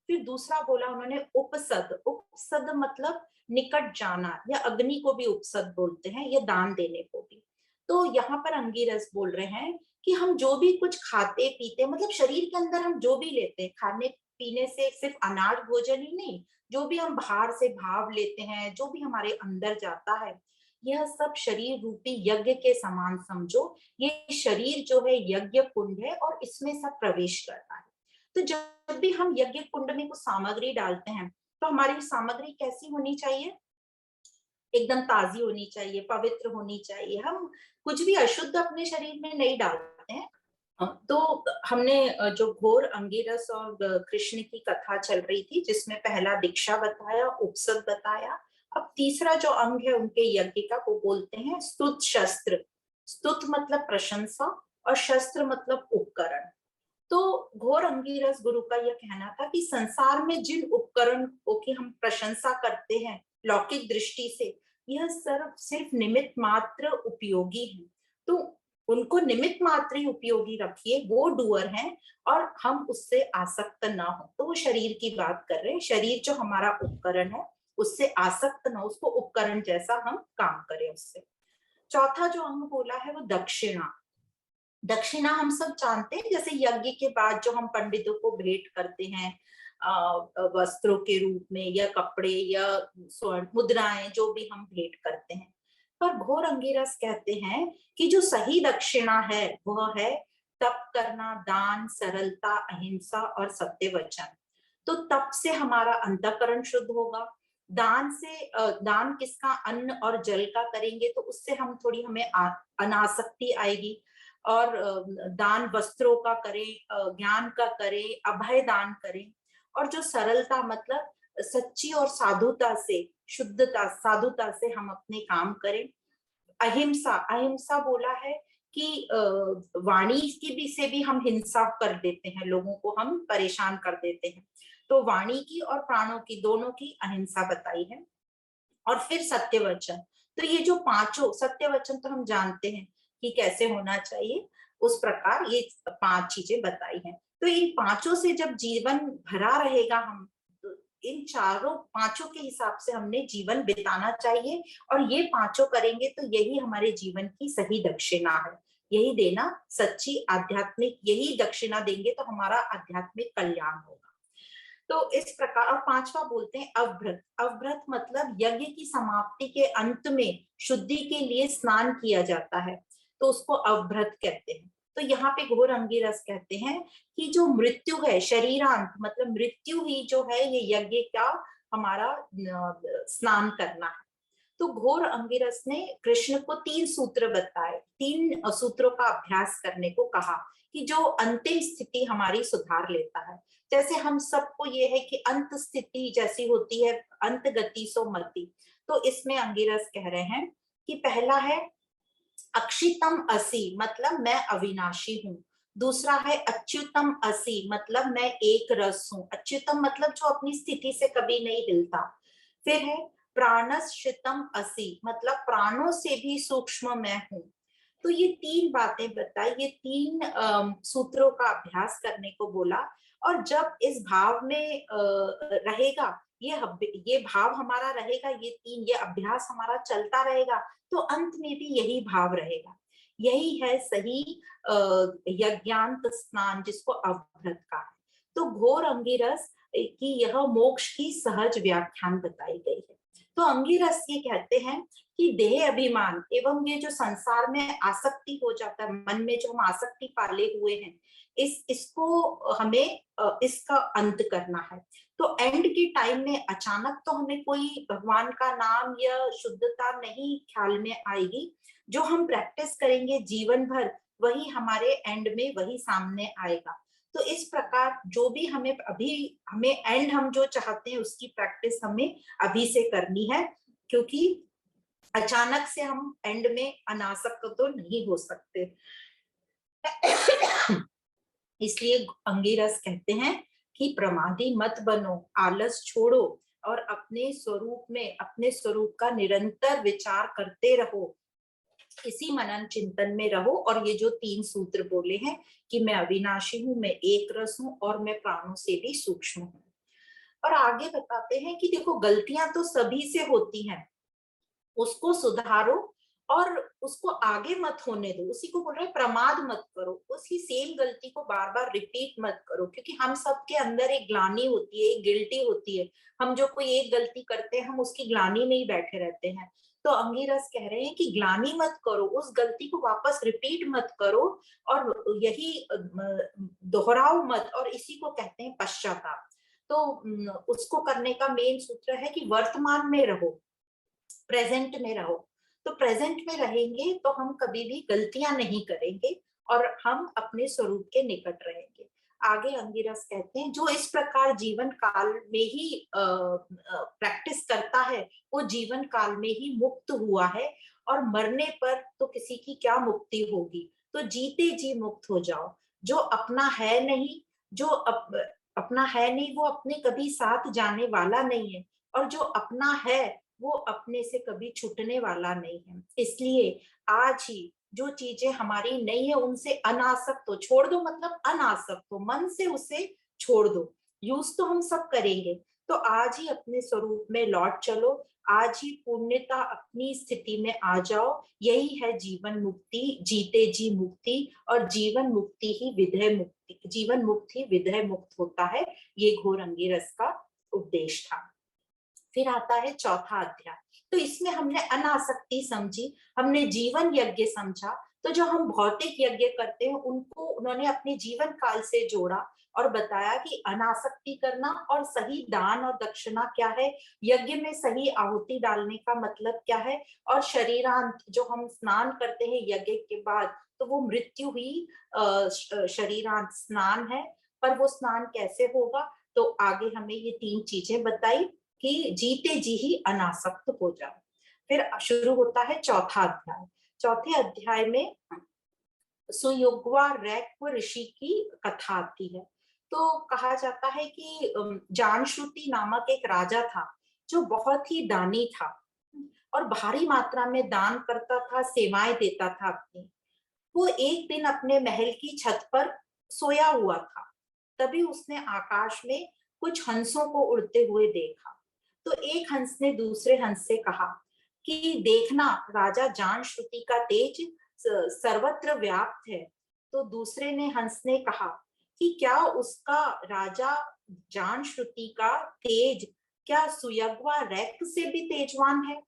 [SPEAKER 1] फिर दूसरा बोला उन्होंने उपसद। उपसद मतलब निकट जाना, या अग्नि को भी उपसद बोलते हैं, या दान देने को भी। तो यहाँ पर अंगिरस बोल रहे हैं कि हम जो भी कुछ खाते पीते, मतलब शरीर के अंदर हम जो भी लेते हैं, खाने पीने से सिर्फ अनाज भोजन ही नहीं, जो भी हम बाहर से भाव लेते हैं, जो भी हमारे अंदर जाता है, यह सब शरीर रूपी यज्ञ के समान समझो। ये शरीर जो है यज्ञ कुंड है, और इसमें सब प्रवेश करता है। तो जब भी हम यज्ञ कुंड में कुछ सामग्री डालते हैं, तो हमारी सामग्री कैसी होनी चाहिए? एकदम ताजी होनी चाहिए, पवित्र होनी चाहिए। हम कुछ भी अशुद्ध अपने शरीर में नहीं डालते हैं। तो हमने जो घोर अंगिरस और कृष्ण की कथा चल रही थी, जिसमें पहला दीक्षा बताया, उपसद बताया। अब तीसरा जो अंग है उनके यज्ञ का, वो बोलते हैं स्तुत शस्त्र। स्तुत मतलब प्रशंसा, और शस्त्र मतलब उपकरण। तो घोर अंगिरस गुरु का यह कहना था कि संसार में जिन उपकरणों की हम प्रशंसा करते हैं लौकिक दृष्टि से, यह सिर्फ निमित्त मात्र उपयोगी है। तो उनको निमित्त मात्र ही उपयोगी रखिए, वो डूअर हैं, और हम उससे आसक्त ना हो। तो वो शरीर की बात कर रहे हैं, शरीर जो हमारा उपकरण है उससे आसक्त ना, उसको उपकरण जैसा हम काम करें उससे। चौथा जो अंग बोला है वो दक्षिणा। दक्षिणा हम सब जानते हैं, जैसे यज्ञ के बाद जो हम पंडितों को भेंट करते हैं, वस्त्रों के रूप में, या कपड़े, या स्वर्ण मुद्राएं, जो भी हम भेंट करते हैं। पर घोर अंगिरस कहते हैं कि जो सही दक्षिणा है वह है तप करना, दान, सरलता, अहिंसा और सत्य वचन। तो तप से हमारा अंतःकरण शुद्ध होगा। दान से दान किसका, अन्न और जल का करेंगे, तो उससे हम थोड़ी हमें अनासक्ति आएगी। और दान वस्त्रों का करें, ज्ञान का करें, अभय दान करें। और जो सरलता मतलब सच्ची और साधुता से, शुद्धता साधुता से हम अपने काम करें। अहिंसा, अहिंसा बोला है कि वाणी की भी से भी हम हिंसा कर देते हैं, लोगों को हम परेशान कर देते हैं। तो वाणी की और प्राणों की, दोनों की अहिंसा बताई है। और फिर सत्य वचन। तो ये जो पांचों, सत्य वचन तो हम जानते हैं कि कैसे होना चाहिए, उस प्रकार ये 5 चीजें बताई हैं। तो इन पांचों से जब जीवन भरा रहेगा हम, इन चारों पांचों के हिसाब से हमने जीवन बिताना चाहिए, और ये पांचों करेंगे तो यही हमारे जीवन की सही दक्षिणा है। यही देना सच्ची आध्यात्मिक, यही दक्षिणा देंगे तो हमारा आध्यात्मिक कल्याण होगा। तो इस प्रकार, और पांचवा बोलते हैं अवभृत। अवभृत मतलब यज्ञ की समाप्ति के अंत में शुद्धि के लिए स्नान किया जाता है, तो उसको अवभृत कहते हैं। तो यहाँ पे घोर अंगिरस कहते हैं कि जो मृत्यु है, शरीरांत मतलब मृत्यु ही जो है, ये यज्ञ का हमारा स्नान करना है। तो घोर अंगिरस ने कृष्ण को 3 सूत्र बताए, 3 सूत्रों का अभ्यास करने को कहा कि जो अंतिम स्थिति हमारी सुधार लेता है। जैसे हम सबको ये है कि अंत स्थिति जैसी होती है, अंत गति सो मति। तो इसमें अंगिरस कह रहे हैं कि पहला है अक्षितम असि, मतलब मैं अविनाशी हूँ। दूसरा है अच्युतम असि, मतलब मैं एक रस हूँ। अच्युतम मतलब जो अपनी स्थिति से कभी नहीं हिलता। फिर है प्राणश्चितम असि, मतलब प्राणों से भी सूक्ष्म मैं हूँ। तो ये 3 बातें बताई, ये 3 सूत्रों का अभ्यास करने को बोला। और जब इस भाव में रहेगा, ये भाव हमारा रहेगा, ये अभ्यास हमारा चलता रहेगा, तो अंत में भी यही भाव रहेगा। यही है सही यज्ञांत स्नान, जिसको अवभृत का है। तो घोर अंगिरस की यह मोक्ष की सहज व्याख्यान बताई गई है। तो अंगिरस ये कहते हैं कि देह अभिमान एवं ये जो संसार में आसक्ति हो जाता है, मन में जो हम आसक्ति पाले हुए हैं, इसको हमें इसका अंत करना है। तो एंड के टाइम में अचानक तो हमें कोई भगवान का नाम या शुद्धता नहीं ख्याल में आएगी। जो हम प्रैक्टिस करेंगे जीवन भर, वही हमारे एंड में वही सामने आएगा। तो इस प्रकार जो भी हमें एंड हम जो चाहते हैं उसकी प्रैक्टिस हमें अभी से करनी है, क्योंकि अचानक से हम एंड में अनासक्त तो नहीं हो सकते। इसलिए अंगिरस कहते हैं कि प्रमादी मत बनो, आलस छोड़ो, और अपने स्वरूप में, अपने स्वरूप का निरंतर विचार करते रहो, इसी मनन चिंतन में रहो। और ये जो 3 सूत्र बोले हैं कि मैं अविनाशी हूँ, मैं एक रस हूँ, और मैं प्राणों से भी सूक्ष्म हूँ। और आगे बताते हैं कि देखो गलतियां तो सभी से होती हैं, उसको सुधारो और उसको आगे मत होने दो। उसी को बोल रहे हैं प्रमाद मत करो, उसी सेम गलती को बार बार रिपीट मत करो, क्योंकि हम सबके अंदर एक ग्लानि होती है, एक गिल्टी होती है। हम जो कोई एक गलती करते हैं, हम उसकी ग्लानि में ही बैठे रहते हैं। तो अंगिरस कह रहे हैं कि ग्लानि मत करो, उस गलती को वापस रिपीट मत करो, और यही दोहराओ मत, और इसी को कहते हैं पश्चाताप। तो उसको करने का मेन सूत्र है कि वर्तमान में रहो, प्रेजेंट में रहो। तो प्रेजेंट में रहेंगे तो हम कभी भी गलतियां नहीं करेंगे, और हम अपने स्वरूप के निकट रहेंगे। आगे अंगिरस कहते हैं जो इस प्रकार जीवन काल में ही प्रैक्टिस करता है, वो जीवन काल में ही मुक्त हुआ है, और मरने पर तो किसी की क्या मुक्ति होगी। तो जीते जी मुक्त हो जाओ। जो अपना है नहीं, जो अपना है नहीं, वो अपने कभी साथ जाने वाला नहीं है, और जो अपना है वो अपने से कभी छूटने वाला नहीं है। इसलिए आज ही जो चीजें हमारी नहीं है उनसे अनासक्त हो, छोड़ दो, मतलब अनासक्त हो, मन से उसे छोड़ दो। यूज तो हम सब करेंगे। तो आज ही अपने स्वरूप में लौट चलो, आज ही पूर्णता अपनी स्थिति में आ जाओ। यही है जीवन मुक्ति, जीते जी मुक्ति, और जीवन मुक्ति ही विधेय मुक्ति, जीवन मुक्त ही विधेय मुक्त होता है। ये घोर अंगिरस का उपदेश था। फिर आता है चौथा अध्याय। तो इसमें हमने अनासक्ति समझी, हमने जीवन यज्ञ समझा। तो जो हम भौतिक यज्ञ करते हैं उनको उन्होंने अपने जीवन काल से जोड़ा, और बताया कि अनासक्ति करना और सही दान और दक्षिणा क्या है, यज्ञ में सही आहुति डालने का मतलब क्या है, और शरीरांत जो हम स्नान करते हैं यज्ञ के बाद, तो वो मृत्यु ही शरीरांत स्नान है। पर वो स्नान कैसे होगा, तो आगे हमें ये 3 चीजें बताई कि जीते जी ही अनासक्त हो जाओ। फिर शुरू होता है चौथा अध्याय। चौथे अध्याय में सुयुग्वा रैक्व ऋषि की कथा आती है। तो कहा जाता है कि जानश्रुति नामक एक राजा था, जो बहुत ही दानी था, और भारी मात्रा में दान करता था, सेवाएं देता था अपनी। वो एक दिन अपने महल की छत पर सोया हुआ था। तभी उसने आकाश में कुछ हंसों को उड़ते हुए देखा। तो एक हंस ने दूसरे हंस से कहा कि देखना, राजा जानश्रुति का तेज सर्वत्र व्याप्त है। तो दूसरे ने हंस ने कहा कि क्या उसका राजा जानश्रुति का तेज क्या सुयग्वा रैक्व से भी तेजवान है?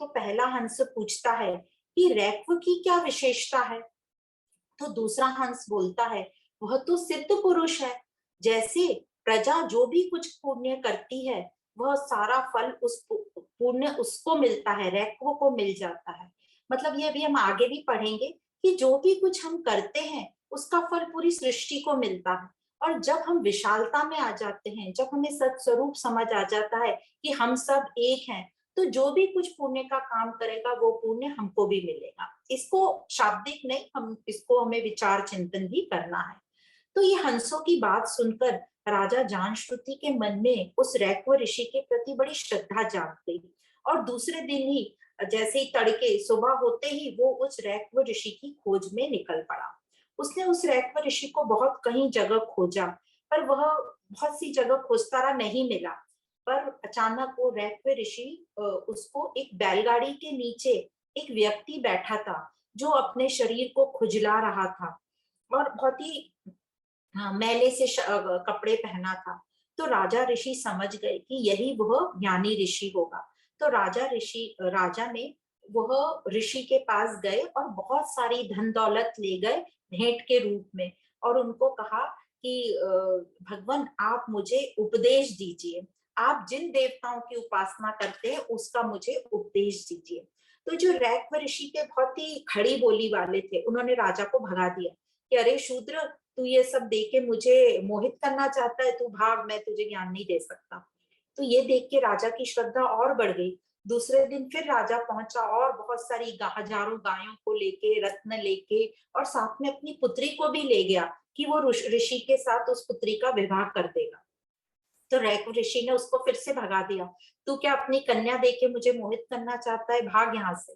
[SPEAKER 1] तो पहला हंस पूछता है कि रैक्व की क्या विशेषता है? तो दूसरा हंस बोलता है, वह तो सिद्ध पुरुष है। जैसे प्रजा जो भी कुछ पुण्य करती है, वह सारा फल उस पुण्य उसको मिलता है, रैक्व को मिल जाता है। मतलब ये भी हम आगे भी पढ़ेंगे कि जो भी कुछ हम करते हैं, उसका फल पूरी सृष्टि को मिलता है। और जब हम विशालता में आ जाते हैं, जब हमें सत्स्वरूप समझ आ जाता है कि हम सब एक हैं, तो जो भी कुछ पुण्य का काम करेगा वो पुण्य हमको भी मिलेगा। इसको शाब्दिक नहीं, हम इसको हमें विचार चिंतन भी करना है। तो ये हंसों की बात सुनकर राजा जानश्रुति के मन में उस रैक्व ऋषि के प्रति बड़ी श्रद्धा जाग गई। और दूसरे दिन ही जैसे ही तड़के सुबह होते ही वो उस रैक्व ऋषि की खोज में निकल पड़ा। उसने उस रैक्व ऋषि को बहुत कहीं जगह खोजा, पर वह बहुत सी जगह खोजता रहा, नहीं मिला। पर अचानक वो रैक्व ऋषि उसको एक बैलगाड़ी के नीचे एक व्यक्ति बैठा था, जो अपने शरीर को खुजला रहा था और बहुत ही मैले से कपड़े पहना था। तो राजा ऋषि समझ गए कि यही वह ज्ञानी ऋषि होगा। तो राजा ने वह ऋषि के पास गए और बहुत सारी धन दौलत ले गए भेंट के रूप में, और उनको कहा कि भगवान आप मुझे उपदेश दीजिए, आप जिन देवताओं की उपासना करते हैं उसका मुझे उपदेश दीजिए। तो जो रैक्व ऋषि के बहुत ही खड़ी बोली वाले थे, उन्होंने राजा को भगा दिया कि अरे शूद्र, तू ये सब दे के मुझे मोहित करना चाहता है, तू भाग, मैं तुझे ज्ञान नहीं दे सकता। तो ये देख के राजा की श्रद्धा और बढ़ गई। दूसरे दिन फिर राजा पहुंचा और बहुत सारी हजारों गायों को लेके, रत्न लेके, और साथ में अपनी पुत्री को भी ले गया कि वो ऋषि के साथ उस पुत्री का विवाह कर देगा। तो रैक्व ऋषि ने उसको फिर से भगा दिया, तू क्या अपनी कन्या देके मुझे मोहित करना चाहता है, भाग यहाँ से।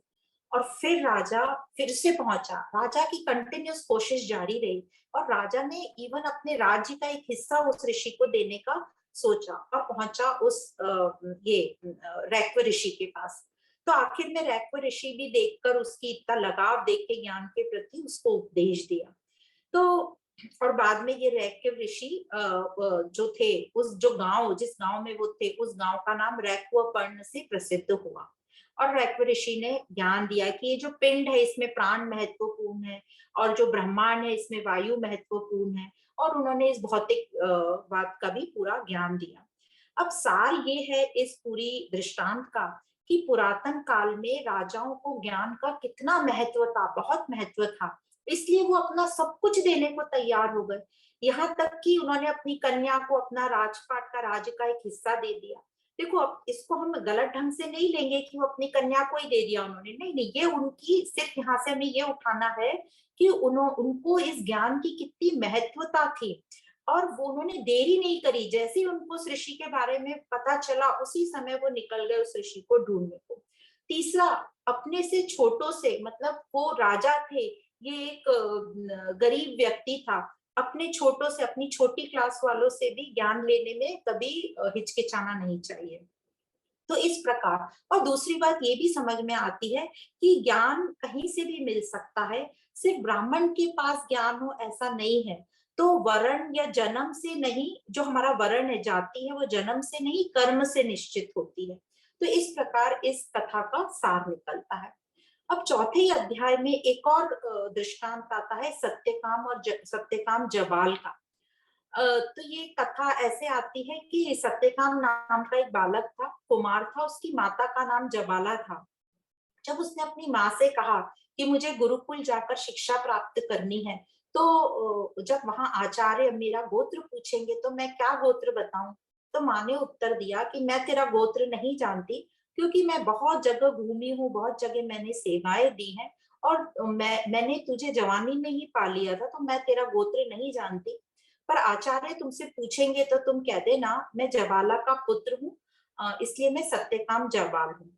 [SPEAKER 1] और फिर राजा फिर से पहुंचा, राजा की कंटिन्यूस कोशिश जारी रही, और राजा ने इवन अपने राज्य का एक हिस्सा उस ऋषि को देने का सोचा और पहुंचा उस रैक्व ऋषि के पास। तो आखिर में रैक्व ऋषि भी देखकर उसकी इतना लगाव देख के ज्ञान के प्रति उसको उपदेश दिया। तो और बाद में ये रैक्व ऋषि जो थे, उस जो गांव, जिस गांव में वो थे, उस गांव का नाम रैक्वपर्ण से प्रसिद्ध हुआ। और रैक्व ऋषि ने ज्ञान दिया कि ये जो पिंड है इसमें प्राण महत्वपूर्ण है, और जो ब्रह्मांड है इसमें वायु महत्वपूर्ण है, और उन्होंने इस भौतिक बात का भी पूरा ज्ञान दिया। अब सार ये है इस पूरी दृष्टांत का कि पुरातन काल में राजाओं को ज्ञान का कितना महत्व था, बहुत महत्व था, इसलिए वो अपना सब कुछ देने को तैयार हो गए। यहाँ तक कि उन्होंने अपनी कन्या को अपना राजपाट का राज्य का एक हिस्सा दे दिया। देखो, अब इसको हम गलत ढंग से नहीं लेंगे कि वो अपनी कन्या को ही दे दिया उन्होंने, नहीं नहीं, ये उनकी सिर्फ यहाँ से हमें ये उठाना है कि उनको इस ज्ञान की कितनी महत्वता थी। और वो उन्होंने देरी नहीं करी, जैसे ही उनको उस ऋषि के बारे में पता चला उसी समय वो निकल गए उस ऋषि को ढूंढने को। तीसरा, अपने से छोटों से, मतलब वो राजा थे, ये एक गरीब व्यक्ति था, अपने छोटों से, अपनी छोटी क्लास वालों से भी ज्ञान लेने में कभी हिचकिचाना नहीं चाहिए। तो इस प्रकार, और दूसरी बात ये भी समझ में आती है कि ज्ञान कहीं से भी मिल सकता है, सिर्फ ब्राह्मण के पास ज्ञान हो ऐसा नहीं है। तो वर्ण या जन्म से नहीं, जो हमारा वर्ण है, जाति है, वो जन्म से नहीं कर्म से निश्चित होती है। तो इस प्रकार इस कथा का सार निकलता है। अब चौथे ही अध्याय में एक और दृष्टांत आता है सत्यकाम और सत्यकाम जबाल का। तो ये कथा ऐसे आती है कि सत्यकाम नाम का एक बालक था, कुमार था, उसकी माता का नाम जबाला था। जब उसने अपनी माँ से कहा कि मुझे गुरुकुल जाकर शिक्षा प्राप्त करनी है, तो जब वहां आचार्य मेरा गोत्र पूछेंगे तो मैं क्या गोत्र बताऊं? तो माँ ने उत्तर दिया कि मैं तेरा गोत्र नहीं जानती, क्योंकि मैं बहुत जगह घूमी हूँ, बहुत जगह मैंने सेवाएं दी हैं, और मैंने तुझे जवानी में ही पा लिया था, तो मैं तेरा गोत्र नहीं जानती। पर आचार्य तुमसे पूछेंगे तो तुम कह देना मैं जबाला का पुत्र हूँ, इसलिए मैं सत्यकाम जबाल हूँ।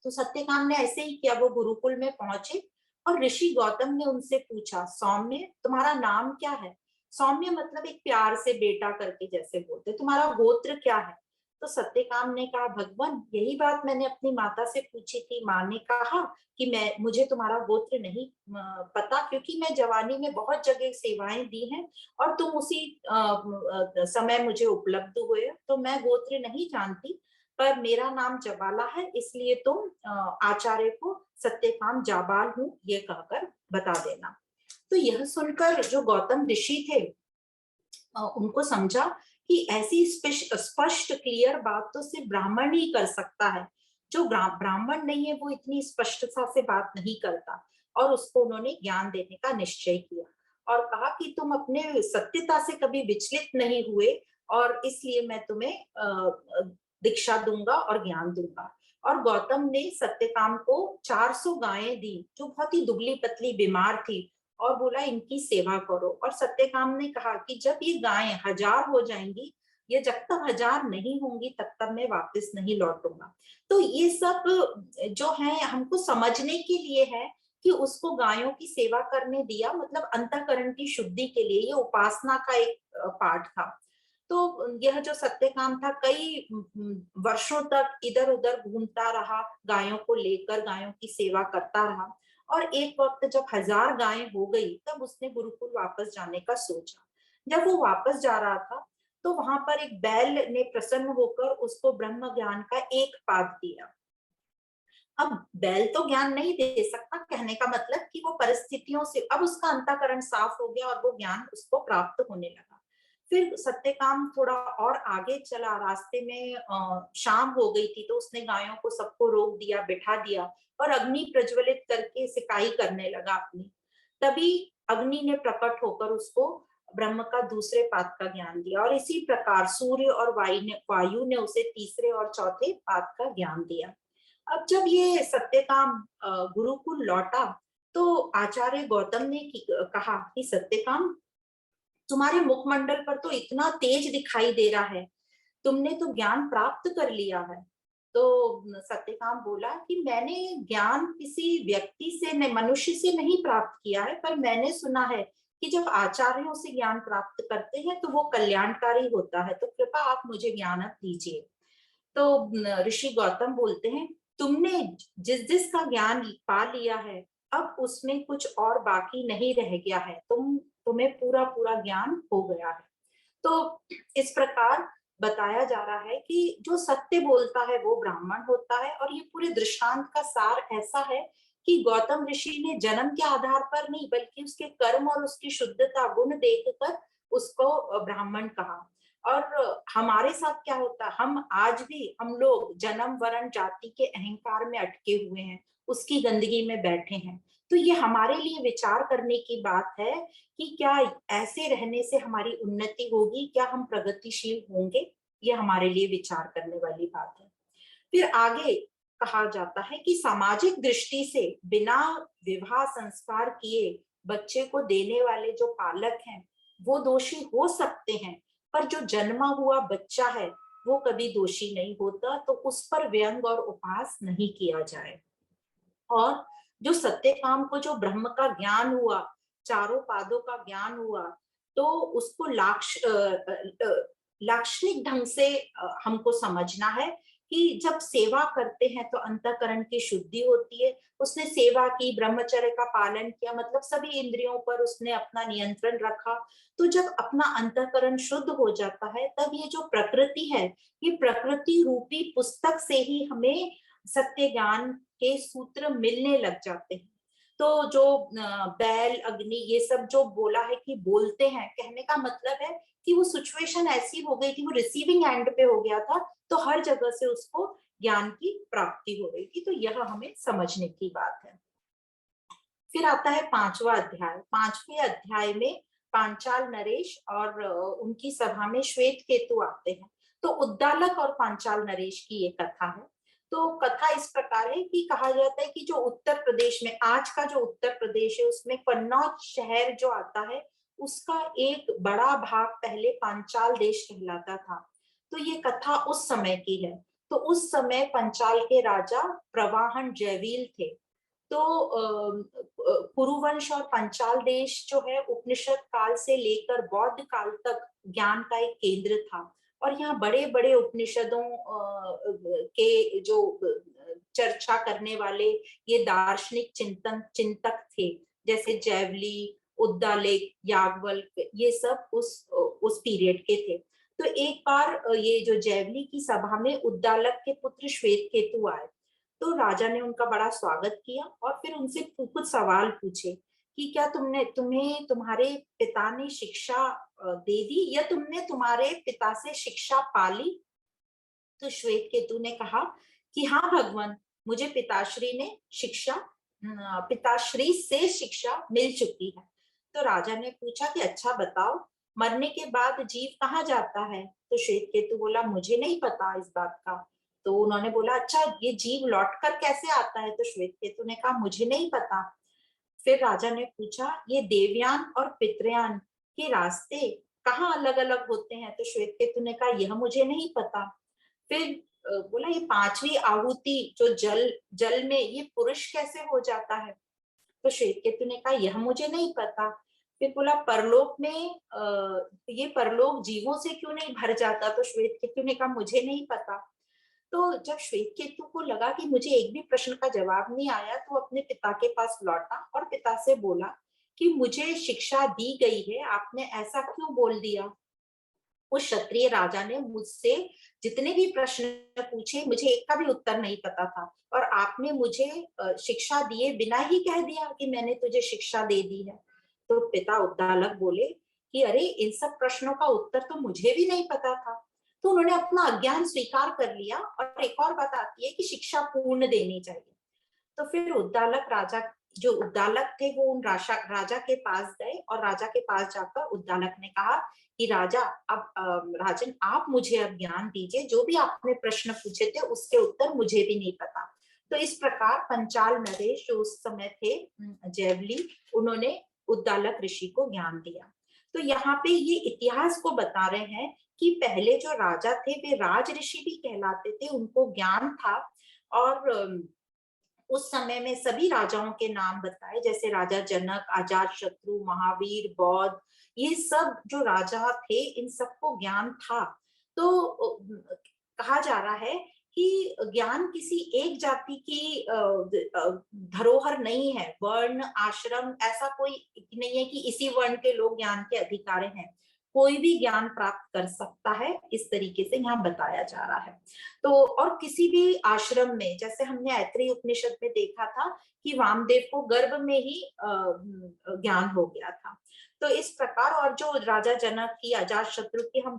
[SPEAKER 1] तो सत्यकाम ने ऐसे ही किया, वो गुरुकुल में पहुंचे और ऋषि गौतम ने उनसे पूछा, सौम्य तुम्हारा नाम क्या है? सौम्य मतलब एक प्यार से बेटा करके जैसे बोलते, तुम्हारा गोत्र क्या है? तो सत्यकाम ने कहा, भगवान यही बात मैंने अपनी माता से पूछी थी। माँ ने कहा कि मुझे तुम्हारा गोत्र नहीं पता, क्योंकि मैं जवानी में बहुत जगह सेवाएं दी हैं और तुम उसी समय मुझे उपलब्ध हुए, तो मैं गोत्र नहीं जानती, पर मेरा नाम जबाला है, इसलिए तुम आचार्य को सत्यकाम जाबाल हूँ ये कहकर बता देना। तो यह सुनकर जो गौतम ऋषि थे उनको समझा कि ऐसी स्पष्ट क्लियर बात तो सिर्फ ब्राह्मण ही कर सकता है, जो ब्राह्मण नहीं है वो इतनी स्पष्टता से बात नहीं करता। और उसको उन्होंने ज्ञान देने का निश्चय किया और कहा कि तुम अपने सत्यता से कभी विचलित नहीं हुए और इसलिए मैं तुम्हें दीक्षा दूंगा और ज्ञान दूंगा। और गौतम ने सत्यकाम को 400 गायें दी जो बहुत ही दुबली पतली बीमार थी और बोला इनकी सेवा करो। और सत्यकाम ने कहा कि जब ये गायें 1000 हो जाएंगी, ये जब तक 1000 नहीं होंगी तब तक मैं वापस नहीं लौटूंगा। तो ये सब जो है हमको समझने के लिए है कि उसको गायों की सेवा करने दिया, मतलब अंतःकरण की शुद्धि के लिए। ये उपासना का एक पाठ था। तो यह जो सत्यकाम था कई वर्षों तक इधर उधर घूमता रहा, गायों को लेकर गायों की सेवा करता रहा। और एक वक्त जब 1000 गायें हो गई तब उसने गुरुकुल वापस जाने का सोचा। जब वो वापस जा रहा था तो वहां पर एक बैल ने प्रसन्न होकर उसको ब्रह्म ज्ञान का एक पाठ दिया। अब बैल तो ज्ञान नहीं दे सकता, कहने का मतलब कि वो परिस्थितियों से अब उसका अंतःकरण साफ हो गया और वो ज्ञान उसको प्राप्त होने लगा। फिर सत्यकाम थोड़ा और आगे चला, रास्ते में शाम हो गई थी तो उसने गायों को सबको रोक दिया, बिठा दिया और अग्नि प्रज्वलित करके सिकाई करने लगा अपनी। तभी अग्नि ने प्रकट होकर उसको ब्रह्म का दूसरे पाद का ज्ञान दिया और इसी प्रकार सूर्य और वायु ने उसे तीसरे और चौथे पाद का ज्ञान दिया। अब जब ये सत्यकाम गुरुकुल लौटा तो आचार्य गौतम ने कहा कि सत्यकाम, तुम्हारे मुखमंडल पर तो इतना तेज दिखाई दे रहा है, तुमने तो ज्ञान प्राप्त कर लिया है। तो सत्यकाम बोला कि मैंने ज्ञान किसी व्यक्ति से नहीं, मनुष्य से नहीं प्राप्त किया है, पर मैंने सुना है कि जब आचार्यों से ज्ञान प्राप्त करते हैं तो वो कल्याणकारी होता है, तो कृपा आप मुझे ज्ञान अब दीजिए। तो ऋषि गौतम बोलते हैं, तुमने जिस जिस का ज्ञान पा लिया है अब उसमें कुछ और बाकी नहीं रह गया है, तुम्हें पूरा पूरा ज्ञान हो गया है। तो इस प्रकार बताया जा रहा है कि जो सत्य बोलता है वो ब्राह्मण होता है। और ये पूरे दृष्टांत का सार ऐसा है कि गौतम ऋषि ने जन्म के आधार पर नहीं बल्कि उसके कर्म और उसकी शुद्धता गुण देखकर उसको ब्राह्मण कहा। और हमारे साथ क्या होता है, हम आज भी हम लोग जन्म वर्ण जाति के अहंकार में अटके हुए हैं, उसकी गंदगी में बैठे हैं। तो ये हमारे लिए विचार करने की बात है कि क्या ऐसे रहने से हमारी उन्नति होगी, क्या हम प्रगतिशील होंगे? ये हमारे लिए विचार करने वाली बात है। फिर आगे कहा जाता है कि सामाजिक दृष्टि से बिना विवाह संस्कार किए बच्चे को देने वाले जो पालक हैं वो दोषी हो सकते हैं, पर जो जन्मा हुआ बच्चा है वो कभी दोषी नहीं होता, तो उस पर व्यंग और उपहास नहीं किया जाए। और जो सत्यकाम को जो ब्रह्म का ज्ञान हुआ, चारों पादों का ज्ञान हुआ, तो उसको लाक्षणिक ढंग से हमको समझना है कि जब सेवा करते हैं तो अंतःकरण की शुद्धि होती है। उसने सेवा की, ब्रह्मचर्य का पालन किया, मतलब सभी इंद्रियों पर उसने अपना नियंत्रण रखा। तो जब अपना अंतःकरण शुद्ध हो जाता है तब ये जो प्रकृति है, ये प्रकृति रूपी पुस्तक से ही हमें सत्य ज्ञान के सूत्र मिलने लग जाते हैं। तो जो बैल अग्नि ये सब जो बोला है कि बोलते हैं, कहने का मतलब है कि वो सिचुएशन ऐसी हो गई थी, वो रिसीविंग एंड पे हो गया था, तो हर जगह से उसको ज्ञान की प्राप्ति हो रही थी। तो यह हमें समझने की बात है। फिर आता है 5वां अध्याय। 5वें अध्याय में पांचाल नरेश और उनकी सभा में श्वेत केतु आते हैं। तो उद्दालक और पांचाल नरेश की ये कथा है। तो कथा इस प्रकार है कि कहा जाता है कि जो उत्तर प्रदेश में, आज का जो उत्तर प्रदेश है उसमें कन्नौज शहर जो आता है उसका एक बड़ा भाग पहले पांचाल देश कहलाता था। तो ये कथा उस समय की है। तो उस समय पंचाल के राजा प्रवाहन जयवील थे। तो कुरुवंश और पंचाल देश जो है उपनिषद काल से लेकर बौद्ध काल तक ज्ञान का एक केंद्र था। और यहाँ बड़े बड़े उपनिषदों के जो चर्चा करने वाले ये दार्शनिक चिंतक थे, जैसे जैवली, उद्दालक, याज्ञवल्क्य, ये सब उस पीरियड के थे। तो एक बार ये जो जैवली की सभा में उद्दालक के पुत्र श्वेत केतु आए, तो राजा ने उनका बड़ा स्वागत किया और फिर उनसे कुछ सवाल पूछे कि क्या तुम्हें तुम्हारे पिता ने शिक्षा दे दी या तुमने तुम्हारे पिता से शिक्षा पाली। तो श्वेत केतु ने कहा कि हाँ भगवान, मुझे पिताश्री से शिक्षा मिल चुकी है। तो राजा ने पूछा कि अच्छा बताओ, मरने के बाद जीव कहाँ जाता है। तो श्वेत केतु बोला मुझे नहीं पता इस बात का। तो उन्होंने बोला अच्छा ये जीव लौटकर कैसे आता है। तो श्वेत केतु ने कहा मुझे नहीं पता। फिर राजा ने पूछा ये देवयान और पितृयान के रास्ते कहाँ अलग अलग होते हैं। तो श्वेत केतु ने कहा यह मुझे नहीं पता। फिर बोला ये पांचवी आहुति जो जल में ये पुरुष कैसे हो जाता है। तो श्वेत केतु ने कहा यह मुझे नहीं पता। फिर बोला परलोक में ये परलोक जीवों से क्यों नहीं भर जाता। तो श्वेत केतु ने कहा मुझे नहीं पता। तो जब श्वेत केतु को लगा कि मुझे एक भी प्रश्न का जवाब नहीं आया, तो अपने पिता के पास लौटा और पिता से बोला कि मुझे शिक्षा दी गई है, आपने ऐसा क्यों बोल दिया। उस क्षत्रिय राजा ने मुझसे जितने भी प्रश्न पूछे, मुझे एक का भी उत्तर नहीं पता था, और आपने मुझे शिक्षा दिए बिना ही कह दिया कि मैंने तुझे शिक्षा दे दी है। तो पिता उद्दालक बोले कि अरे इन सब प्रश्नों का उत्तर तो मुझे भी नहीं पता था। तो उन्होंने अपना अज्ञान स्वीकार कर लिया। और एक और बात आती है कि शिक्षा पूर्ण देनी चाहिए। तो फिर उद्दालक थे वो उन राजा के पास गए, और राजा के पास जाकर उद्दालक ने कहा कि राजा, अब राजन आप मुझे अब ज्ञान दीजिए, जो भी आपने प्रश्न पूछे थे उसके उत्तर मुझे भी नहीं पता। तो इस प्रकार पंचाल नरेश जो उस समय थे जैवली, उन्होंने उद्दालक ऋषि को ज्ञान दिया। तो यहाँ पे ये इतिहास को बता रहे हैं कि पहले जो राजा थे वे राज ऋषि भी कहलाते थे, उनको ज्ञान था। और उस समय में सभी राजाओं के नाम बताए, जैसे राजा जनक, अजात शत्रु, महावीर, बौद्ध, ये सब जो राजा थे इन सबको ज्ञान था। तो कहा जा रहा है कि ज्ञान किसी एक जाति की धरोहर नहीं है, वर्ण आश्रम ऐसा कोई नहीं है कि इसी वर्ण के लोग ज्ञान के अधिकारी हैं। कोई भी ज्ञान प्राप्त कर सकता है, इस तरीके से यहाँ बताया जा रहा है। तो और किसी भी आश्रम में, जैसे हमने ऐत्रेय उपनिषद में देखा था कि वामदेव को गर्भ में ही ज्ञान हो गया था। तो इस प्रकार, और जो राजा जनक की, अजात शत्रु की हम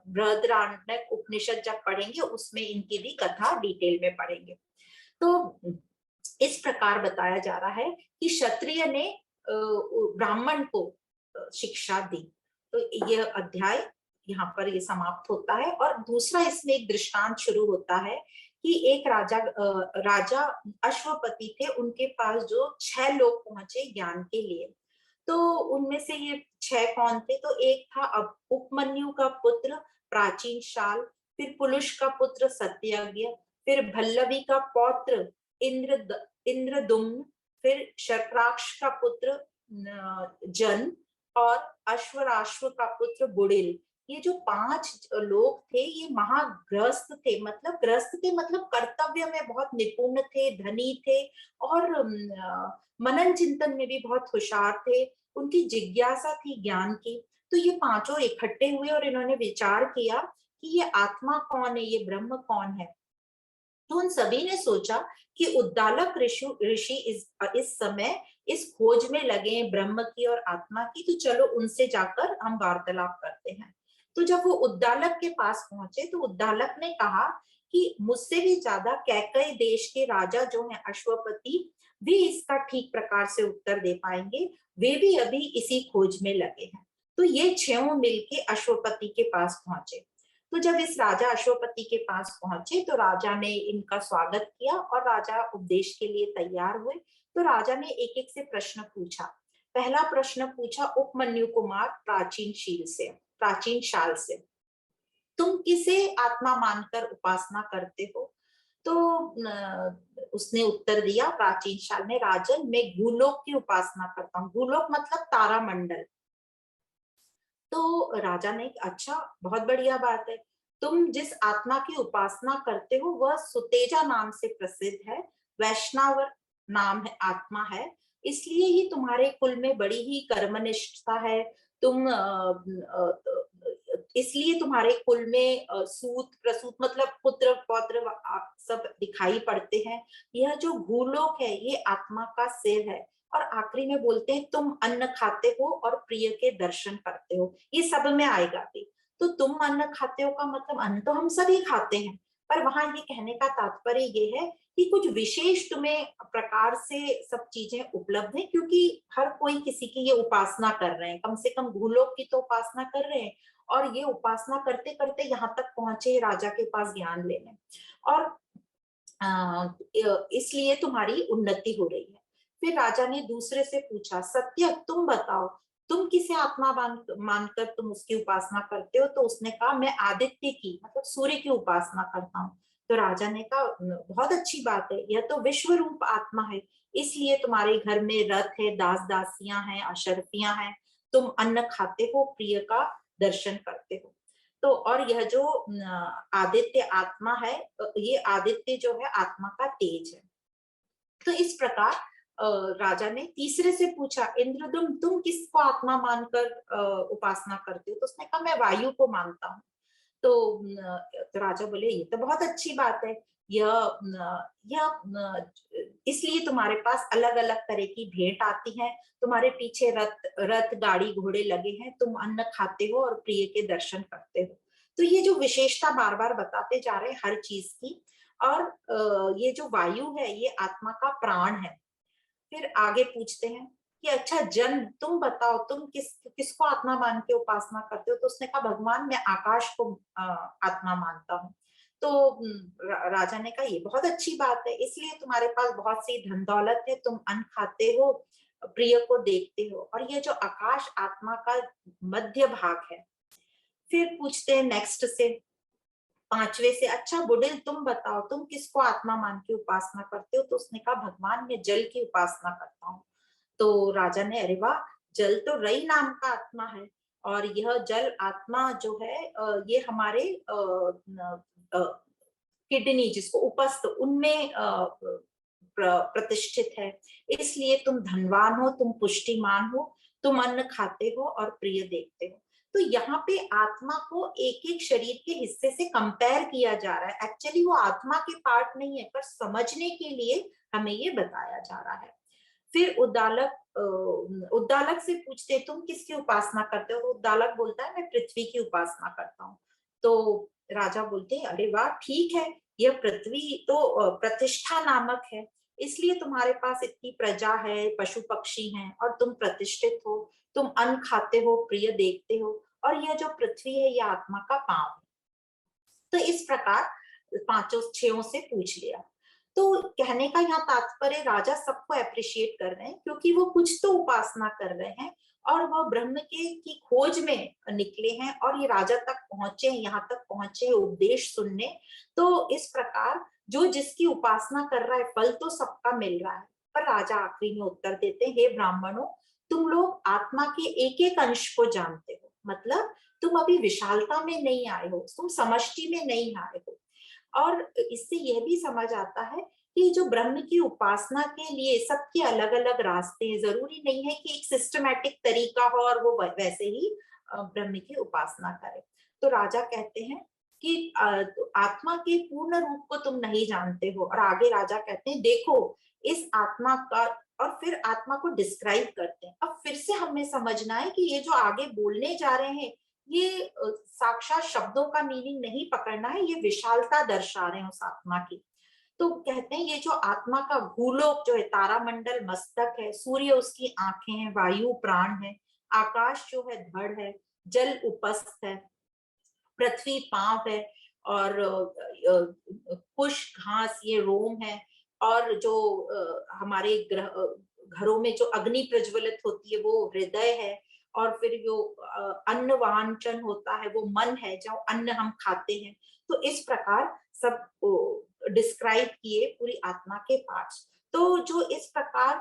[SPEAKER 1] बृहदारण्यक उपनिषद जब पढ़ेंगे उसमें इनकी भी कथा डिटेल में पढ़ेंगे। तो इस प्रकार बताया जा रहा है कि क्षत्रिय ने ब्राह्मण को शिक्षा दी। तो यह अध्याय यहाँ पर ये समाप्त होता है। और दूसरा इसमें एक दृष्टांत शुरू होता है कि एक राजा अश्वपति थे, उनके पास जो 6 लोग पहुंचे ज्ञान के लिए। तो उनमें से ये 6 कौन थे। तो एक था उपमन्यु का पुत्र प्राचीन शाल, फिर पुलुष का पुत्र सत्यज्ञ, फिर भल्लवी का पौत्र इंद्रदुम्न, फिर शर्कराक्ष का पुत्र जन, और अश्वराश्व का पुत्र बुड़िल। ये जो 5 लोग थे ये महागृहस्थ थे, मतलब कर्तव्य में बहुत निपुण थे, धनी थे, और मनन चिंतन में भी बहुत होशियार थे। उनकी जिज्ञासा थी ज्ञान की। तो ये पांचों इकट्ठे हुए और इन्होंने विचार किया कि ये आत्मा कौन है, ये ब्रह्म कौन है। तो उन सभी ने सोचा कि उद्दालक ऋषि इस समय इस खोज में लगे ब्रह्म की और आत्मा की, तो चलो उनसे जाकर हम वार्तालाप करते हैं। तो जब वो उद्दालक के पास पहुंचे तो उद्दालक ने कहा कि मुझसे भी ज्यादा कैकई देश के राजा जो हैं अश्वपति, वे इसका ठीक प्रकार से उत्तर दे पाएंगे, वे भी अभी इसी खोज में लगे हैं। तो ये 6 मिलके अश्वपति के पास पहुंचे। तो जब इस राजा अश्वपति के पास पहुंचे तो राजा ने इनका स्वागत किया और राजा उपदेश के लिए तैयार हुए। तो राजा ने एक एक से प्रश्न पूछा। पहला प्रश्न पूछा उपमन्यु कुमार प्राचीन शाल से, तुम किसे आत्मा मानकर उपासना करते हो। तो उसने उत्तर दिया प्राचीन शाल में, राजन मैं भूलोक की उपासना करता हूँ। भूलोक मतलब तारामंडल। तो राजा ने, अच्छा बहुत बढ़िया बात है, तुम जिस आत्मा की उपासना करते हो वह सुतेजा नाम से प्रसिद्ध है, वैष्णव नाम है, आत्मा है, इसलिए ही तुम्हारे कुल में बड़ी ही कर्मनिष्ठता है। तुम इसलिए तुम्हारे कुल में सूत प्रसूत मतलब पुत्र पौत्र सब दिखाई पड़ते हैं। यह जो भूलोक है ये आत्मा का सिर है। और आखिरी में बोलते हैं तुम अन्न खाते हो और प्रिय के दर्शन करते हो, ये सब में आएगा भी। तो तुम अन्न खाते हो का मतलब अन्न तो हम सभी खाते हैं, पर वहां ये कहने का तात्पर्य ये है कि कुछ विशेष तुम्हें प्रकार से सब चीजें उपलब्ध है, क्योंकि हर कोई किसी की ये उपासना कर रहे हैं, कम से कम भूलोक की तो उपासना कर रहे हैं, और ये उपासना करते करते यहाँ तक पहुंचे राजा के पास ज्ञान लेने, और इसलिए तुम्हारी उन्नति हो रही है। फिर राजा ने दूसरे से पूछा, सत्य तुम बताओ, तुम किसे आत्मा मानकर तुम उसकी उपासना करते हो? तो उसने कहा मैं आदित्य की मतलब सूर्य की उपासना करता हूँ। तो राजा ने कहा बहुत अच्छी बात है, यह तो विश्व रूप आत्मा है, इसलिए तुम्हारे घर में रथ है, दास दासियां हैं, अशरफियां हैं, तुम अन्न खाते हो, प्रिय का दर्शन करते हो। तो और यह जो आदित्य आत्मा है, ये आदित्य जो है आत्मा का तेज है। तो इस प्रकार राजा ने तीसरे से पूछा, इंद्रदुम्न तुम किसको आत्मा मानकर उपासना करते हो? तो उसने कहा मैं वायु को मानता हूँ। तो राजा बोले ये तो बहुत अच्छी बात है, यह इसलिए तुम्हारे पास अलग अलग तरह की भेंट आती है, तुम्हारे पीछे रथ रथ गाड़ी घोड़े लगे हैं, तुम अन्न खाते हो और प्रिय के दर्शन करते हो। तो ये जो विशेषता बार बार बताते जा रहे हैं हर चीज की। और ये जो वायु है ये आत्मा का प्राण है। फिर आगे पूछते हैं कि अच्छा जन तुम बताओ, तुम किसको आत्मा मान के उपासना करते हो? तो उसने कहा भगवान मैं आकाश को आत्मा मानता हूँ। तो राजा ने कहा ये बहुत अच्छी बात है, इसलिए तुम्हारे पास बहुत सी धन दौलत है, तुम अन्न खाते हो, प्रिय को देखते हो, और ये जो आकाश आत्मा का मध्य भाग है। फिर पूछते हैं नेक्स्ट से, पांचवे से, अच्छा बुडिल तुम बताओ, तुम किसको आत्मा मान के उपासना करते हो? तो उसने कहा भगवान मैं जल की उपासना करता हूँ। तो राजा ने, अरे वाह, जल तो रई नाम का आत्मा है, और यह जल आत्मा जो है ये हमारे किडनी जिसको उपस्थ उनमें प्रतिष्ठित है, इसलिए तुम धनवान हो, तुम पुष्टिमान हो, तुम अन्न खाते हो और प्रिय देखते हो। तो यहाँ पे आत्मा को एक एक शरीर के हिस्से से कंपेयर किया जा रहा है, एक्चुअली वो आत्मा के पार्ट नहीं है, पर समझने के लिए हमें ये बताया जा रहा है। फिर उद्दालक से पूछते तुम किसकी उपासना करते हो? तो उद्दालक बोलता है मैं पृथ्वी की उपासना करता हूँ। तो राजा बोलते हैं अरे वाह ठीक है, यह पृथ्वी तो प्रतिष्ठा नामक है, इसलिए तुम्हारे पास इतनी प्रजा है, पशु पक्षी हैं, और तुम प्रतिष्ठित हो, तुम अन्न खाते हो, प्रिय देखते हो, और यह जो पृथ्वी है यह आत्मा का पांव है। तो इस प्रकार पांचों छयों से पूछ लिया। तो कहने का यहाँ तात्पर्य, राजा सबको अप्रिशिएट कर रहे हैं क्योंकि वो कुछ तो उपासना कर रहे हैं, और वह ब्रह्म के की खोज में निकले हैं, और ये राजा तक पहुंचे, यहाँ तक पहुंचे उपदेश सुनने। तो इस प्रकार जो जिसकी उपासना कर रहा है फल तो सबका मिल रहा है। पर राजा आखिरी में उत्तर देते हैं, हे ब्राह्मणों, तुम लोग आत्मा के एक एक अंश को जानते हो, मतलब तुम अभी विशालता में नहीं आए हो, तुम समष्टि में नहीं आए हो। और इससे यह भी समझ आता है कि जो ब्रह्म की उपासना के लिए सबके अलग अलग रास्ते हैं, जरूरी नहीं है कि एक सिस्टमैटिक तरीका हो और वो वैसे ही ब्रह्म की उपासना करे। तो राजा कहते हैं कि आत्मा के पूर्ण रूप को तुम नहीं जानते हो, और आगे राजा कहते हैं देखो इस आत्मा का, और फिर आत्मा को डिस्क्राइब करते हैं। अब फिर से हमें समझना है कि ये जो आगे बोलने जा रहे हैं ये साक्षात शब्दों का मीनिंग नहीं पकड़ना है, ये विशालता दर्शा रहे हैं उस आत्मा की। तो कहते हैं ये जो आत्मा का भूलोक जो है, तारामंडल मस्तक है, सूर्य उसकी आंखें हैं, वायु प्राण है, आकाश जो है धड़ है, जल उपस्थ है, पृथ्वी पांव है, और कुश घास ये रोम है, और जो हमारे घरों में जो अग्नि प्रज्वलित होती है वो हृदय है, और फिर जो अन्न वांछन होता है वो मन है, जो अन्न हम खाते हैं। तो इस प्रकार सब डिस्क्राइब किए पूरी आत्मा के पार्ट्स। तो जो इस प्रकार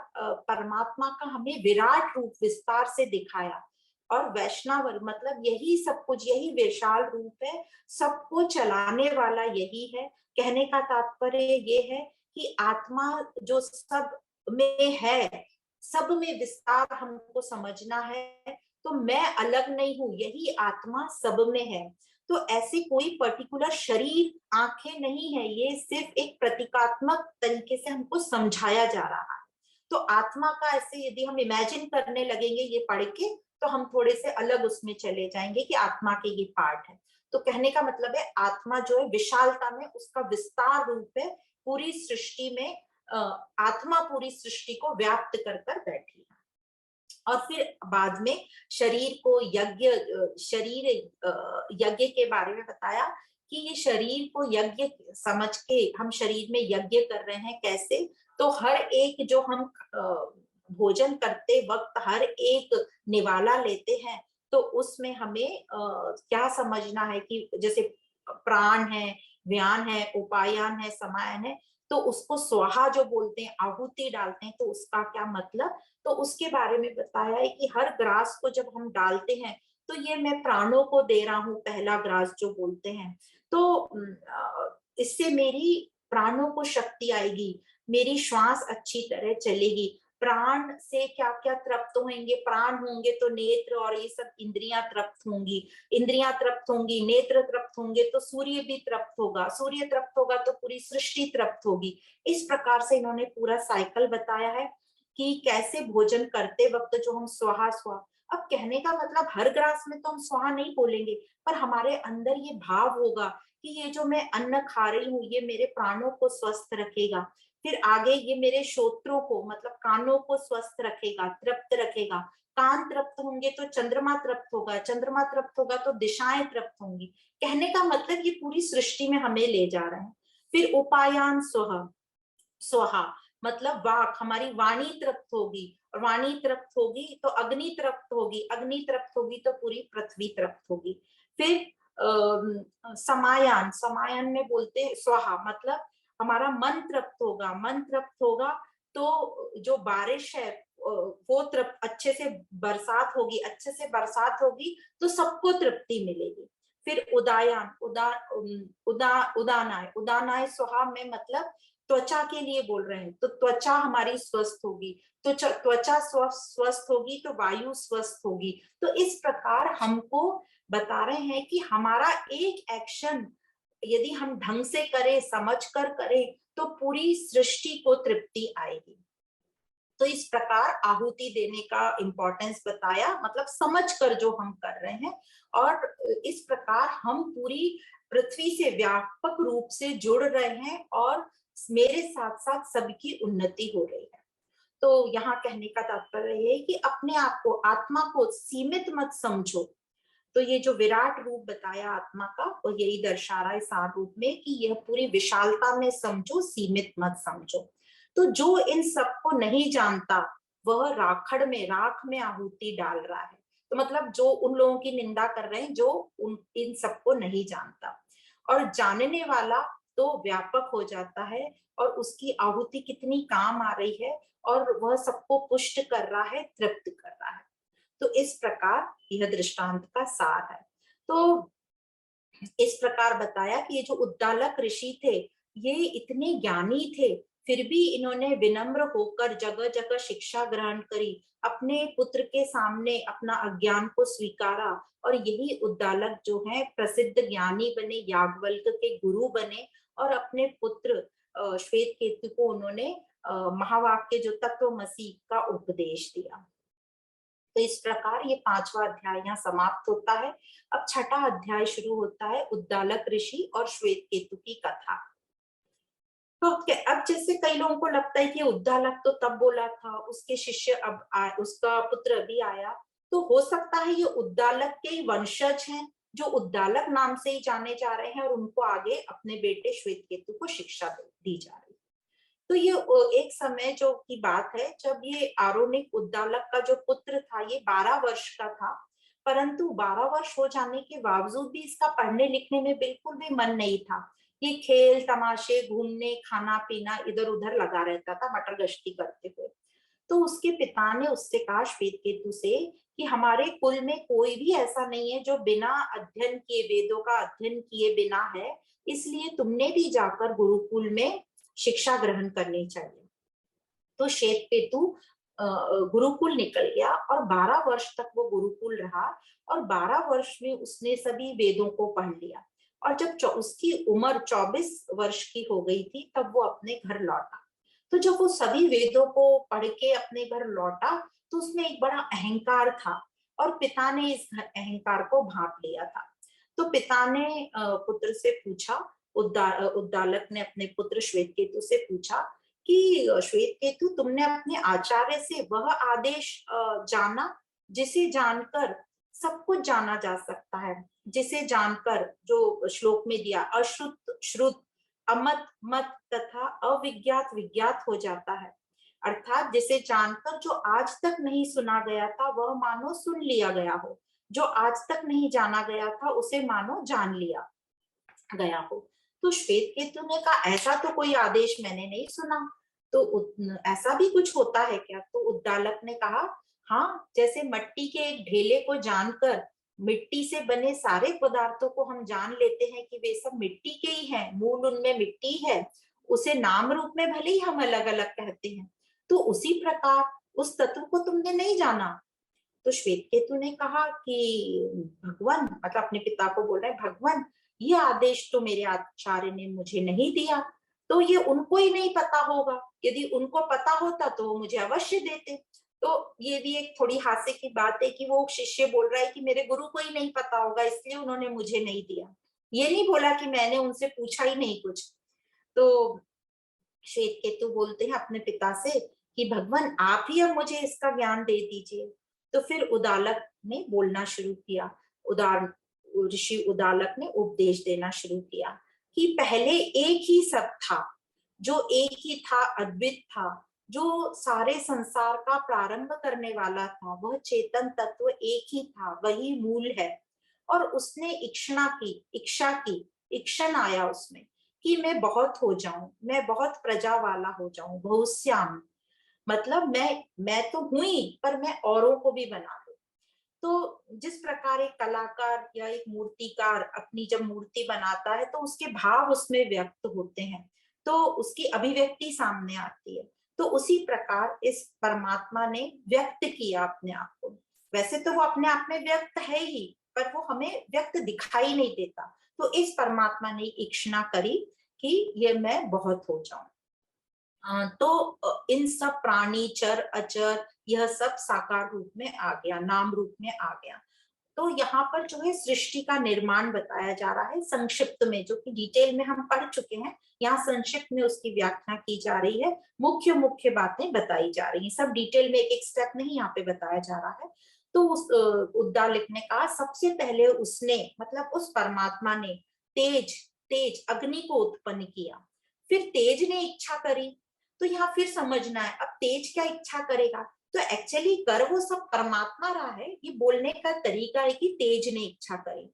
[SPEAKER 1] परमात्मा का हमें विराट रूप विस्तार से दिखाया, और वैष्णव मतलब यही सब कुछ, यही विशाल रूप है, सबको चलाने वाला यही है। कहने का तात्पर्य ये है कि आत्मा जो सब में है, सब में विस्तार हमको समझना है। तो मैं अलग नहीं हूं, यही आत्मा सब में है। तो ऐसे कोई पर्टिकुलर शरीर आंखें नहीं है, ये सिर्फ एक प्रतीकात्मक तरीके से हमको समझाया जा रहा है। तो आत्मा का ऐसे यदि हम इमेजिन करने लगेंगे ये पढ़ के, तो हम थोड़े से अलग उसमें चले जाएंगे कि आत्मा के ये पार्ट है। तो कहने का मतलब है आत्मा जो है विशालता में उसका विस्तार रूप है, पूरी सृष्टि में आत्मा पूरी सृष्टि को व्याप्त कर कर बैठी है। और फिर बाद में शरीर को यज्ञ, शरीर यज्ञ के बारे में बताया कि ये शरीर को यज्ञ समझ के हम शरीर में यज्ञ कर रहे हैं। कैसे? तो हर एक जो हम भोजन करते वक्त हर एक निवाला लेते हैं, तो उसमें हमें क्या समझना है कि जैसे प्राण है, व्यान है, उपायान है, समायन है, तो उसको स्वाहा जो बोलते हैं, आहुति डालते हैं, तो उसका क्या मतलब? तो उसके बारे में बताया है कि हर ग्रास को जब हम डालते हैं तो ये मैं प्राणों को दे रहा हूँ, पहला ग्रास जो बोलते हैं। तो इससे मेरी प्राणों को शक्ति आएगी, मेरी श्वास अच्छी तरह चलेगी। प्राण से क्या क्या तृप्त होंगे? प्राण होंगे तो नेत्र और ये सब इंद्रियां तृप्त होंगी, इंद्रियां तृप्त होंगी, नेत्र तृप्त होंगे तो सूर्य भी तृप्त होगा, सूर्य तृप्त होगा तो पूरी सृष्टि तृप्त होगी। इस प्रकार से इन्होंने पूरा साइकिल बताया है कि कैसे भोजन करते वक्त जो हम स्वाहा स्वा। अब कहने का मतलब हर ग्रास में तो हम स्वाहा नहीं बोलेंगे, पर हमारे अंदर ये भाव होगा कि ये जो मैं अन्न खा रही हूँ ये मेरे प्राणों को स्वस्थ रखेगा। फिर आगे ये मेरे श्रोत्रों को मतलब कानों को स्वस्थ रखेगा, तृप्त रखेगा। कान तृप्त होंगे तो चंद्रमा तृप्त होगा, चंद्रमा तृप्त होगा तो दिशाएं तृप्त होंगी। कहने का मतलब ये पूरी सृष्टि में हमें ले जा रहे हैं। फिर उपायान स्व स्वाहा मतलब वाक, हमारी वाणी तृप्त होगी, और वाणी तृप्त होगी तो अग्नि तृप्त होगी, अग्नि तृप्त होगी तो पूरी पृथ्वी तृप्त होगी। फिर समायान, समायान में बोलते हैं स्वाहा मतलब हमारा मन तृप्त होगा, मन तृप्त होगा तो जो बारिश है वो तृप्त, अच्छे से बरसात होगी, अच्छे से बरसात होगी तो सबको तृप्ति मिलेगी। फिर उदायान, उदानाय, उदानाय स्वाहा में मतलब त्वचा के लिए बोल रहे हैं, तो त्वचा हमारी स्वस्थ होगी, तो त्वचा स्वस्थ होगी तो वायु स्वस्थ होगी। तो इस प्रकार हमको बता रहे हैं कि हमारा एक एक्शन यदि हम ढंग से करें, समझ कर करें, तो पूरी सृष्टि को तृप्ति आएगी। तो इस प्रकार आहुति देने का इंपॉर्टेंस बताया, मतलब समझ कर जो हम कर रहे हैं, और इस प्रकार हम पूरी पृथ्वी से व्यापक रूप से जुड़ रहे हैं और मेरे साथ साथ सबकी उन्नति हो रही है। तो यहाँ कहने का तात्पर्य है कि अपने आप को, आत्मा को सीमित मत समझो। तो ये जो विराट रूप बताया आत्मा का, वो यही दर्शा रहा है सार रूप में कि यह पूरी विशालता में समझो, सीमित मत समझो। तो जो इन सबको नहीं जानता वह राखड़ में, राख में आहुति डाल रहा है। तो मतलब जो उन लोगों की निंदा कर रहे हैं जो इन सबको नहीं जानता, और जानने वाला तो व्यापक हो जाता है और उसकी आहुति कितनी काम आ रही है, और वह सबको पुष्ट कर रहा है, तृप्त कर रहा है। तो इस प्रकार यह दृष्टांत का सार है। तो इस प्रकार बताया कि ये जो उद्दालक ऋषि थे ये इतने ज्ञानी थे, फिर भी इन्होंने विनम्र होकर जगह जगह शिक्षा ग्रहण करी, अपने पुत्र के सामने अपना अज्ञान को स्वीकारा, और यही उद्दालक जो है प्रसिद्ध ज्ञानी बने, याज्ञवल्क के गुरु बने, और अपने पुत्र श्वेत केतु को उन्होंने महावाक्य जो तत्वमसि का उपदेश दिया। तो इस प्रकार ये 5वां अध्याय यहाँ समाप्त होता है। अब 6ठा अध्याय शुरू होता है, उद्दालक ऋषि और श्वेत केतु की कथा। तो अब जैसे कई लोगों को लगता है कि उद्दालक तो तब बोला था, उसके शिष्य उसका पुत्र अभी आया, तो हो सकता है ये उद्दालक के ही वंशज हैं जो उद्दालक नाम से ही जाने जा रहे हैं, और उनको आगे अपने बेटे श्वेत केतु को शिक्षा दी जा रही है। तो ये एक समय जो की बात है जब ये आरोनिक उद्दालक का जो पुत्र था ये 12 वर्ष का था, परंतु 12 वर्ष हो जाने के बावजूद भी इसका पढ़ने लिखने में बिल्कुल भी मन नहीं था। ये खेल तमाशे, घूमने, खाना पीना इधर उधर लगा रहता था मटर गश्ती करते हुए। तो उसके पिता ने उससे कहा, श्वेतकेतु से, कि हमारे कुल में कोई भी ऐसा नहीं है जो बिना अध्ययन किए, वेदों का अध्ययन किए बिना है, इसलिए तुमने भी जाकर गुरुकुल में शिक्षा ग्रहण करनी चाहिए। तो श्वेतकेतु गुरुकुल निकल गया और 12 वर्ष तक वो गुरुकुल रहा, और 12 वर्ष में उसने सभी वेदों को पढ़ लिया। और जब उसकी उम्र 24 वर्ष की हो गई थी तब वो अपने घर लौटा। तो जब वो सभी वेदों को पढ़ के अपने घर लौटा तो उसमें एक बड़ा अहंकार था, और पिता ने इस अहंकार को भांप लिया था। तो पिता ने पुत्र से पूछा, उद्दालक ने अपने पुत्र श्वेतकेतु से पूछा कि श्वेतकेतु, तुमने अपने आचार्य से वह आदेश जाना जिसे जानकर सब कुछ जाना जा सकता है, जिसे जानकर, जो श्लोक में दिया, अश्रुत श्रुत, अमत मत तथा अविज्ञात विज्ञात हो जाता है। अर्थात जिसे जानकर जो आज तक नहीं सुना गया था वह मानो सुन लिया गया हो, जो आज तक नहीं जाना गया था उसे मानो जान लिया गया हो। तो श्वेतकेतु ने कहा, ऐसा तो कोई आदेश मैंने नहीं सुना, तो ऐसा भी कुछ होता है क्या? तो उद्दालक ने कहा, हाँ, जैसे मट्टी के एक ढेले को जानकर मिट्टी से बने सारे पदार्थों को हम जान लेते हैं कि वे सब मिट्टी के ही हैं, मूल उनमें मिट्टी है, उसे नाम रूप में भले ही हम अलग अलग कहते हैं, तो उसी प्रकार उस तत्व को तुमने नहीं जाना। तो श्वेतकेतु ने कहा कि भगवान, मतलब अपने पिता को बोल रहे हैं, भगवान, ये आदेश तो मेरे आचार्य ने मुझे नहीं दिया, तो ये उनको ही नहीं पता होगा, यदि उनको पता होता तो वो मुझे अवश्य देते। तो ये भी एक थोड़ी हास्य की बात है कि वो शिष्य बोल रहा है कि मेरे गुरु को ही नहीं पता होगा इसलिए उन्होंने मुझे नहीं दिया, ये नहीं बोला कि मैंने उनसे पूछा ही नहीं कुछ। तो श्वेतकेतु बोलते हैं अपने पिता से कि भगवान, आप ही अब मुझे इसका ज्ञान दे दीजिए। तो फिर उदालक ने बोलना शुरू किया, उदार ऋषि उदालक ने उपदेश देना शुरू किया कि पहले एक ही सब था, जो एक ही था, अद्वित था, जो सारे संसार का प्रारंभ करने वाला था, वह चेतन तत्व एक ही था, वही मूल है। और उसने इच्छा की, इक्षण आया उसमें कि मैं बहुत हो जाऊं, मैं बहुत प्रजा वाला हो जाऊं, बहुश्याम, मतलब मैं तो हुई पर मैं औरों को भी बना दूं। तो जिस प्रकार एक कलाकार या एक मूर्तिकार अपनी जब मूर्ति बनाता है तो उसके भाव उसमें व्यक्त होते हैं, तो उसकी अभिव्यक्ति सामने आती है। तो उसी प्रकार इस परमात्मा ने व्यक्त किया अपने आप को। वैसे तो वो अपने आप में व्यक्त है ही, पर वो हमें व्यक्त दिखाई नहीं देता। तो इस परमात्मा ने इच्छा करी कि ये मैं बहुत हो जाऊं। तो इन सब प्राणी, चर अचर, यह सब साकार रूप में आ गया, नाम रूप में आ गया। तो यहाँ पर जो है सृष्टि का निर्माण बताया जा रहा है संक्षिप्त में, जो कि डिटेल में हम पढ़ चुके हैं, यहाँ संक्षिप्त में उसकी व्याख्या की जा रही है, मुख्य मुख्य बातें बताई जा रही हैं, सब डिटेल में एक एक स्टेप नहीं यहाँ पे बताया जा रहा है। तो उस उद्दालक ने कहा, सबसे पहले उसने, मतलब उस परमात्मा ने तेज तेज अग्नि को उत्पन्न किया, फिर तेज ने इच्छा करी। तो यहाँ फिर समझना है, अब तेज क्या इच्छा करेगा? तो एक्चुअली कर वो सब परमात्मा रहा है, ये बोलने का तरीका है कि तेज ने इच्छा करी।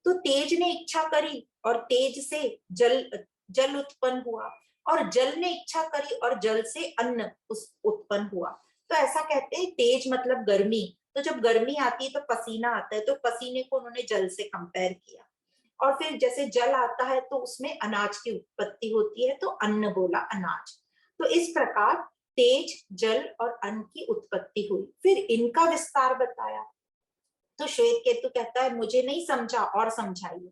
[SPEAKER 1] तो तेज ने इच्छा करी और तेज से जल जल उत्पन्न हुआ, और जल ने इच्छा करी और जल से अन्न उस उत्पन्न हुआ। तो ऐसा कहते हैं तेज मतलब गर्मी, तो जब गर्मी आती है तो पसीना आता है, तो पसीने को उन्होंने जल से कंपेयर किया। और फिर जैसे जल आता है तो उसमें अनाज की उत्पत्ति होती है, तो अन्न बोला, अनाज। तो इस प्रकार तेज, जल और अन्न की उत्पत्ति हुई। फिर इनका विस्तार बताया। तो श्वेत केतु कहता है, मुझे नहीं समझा, और समझाइए।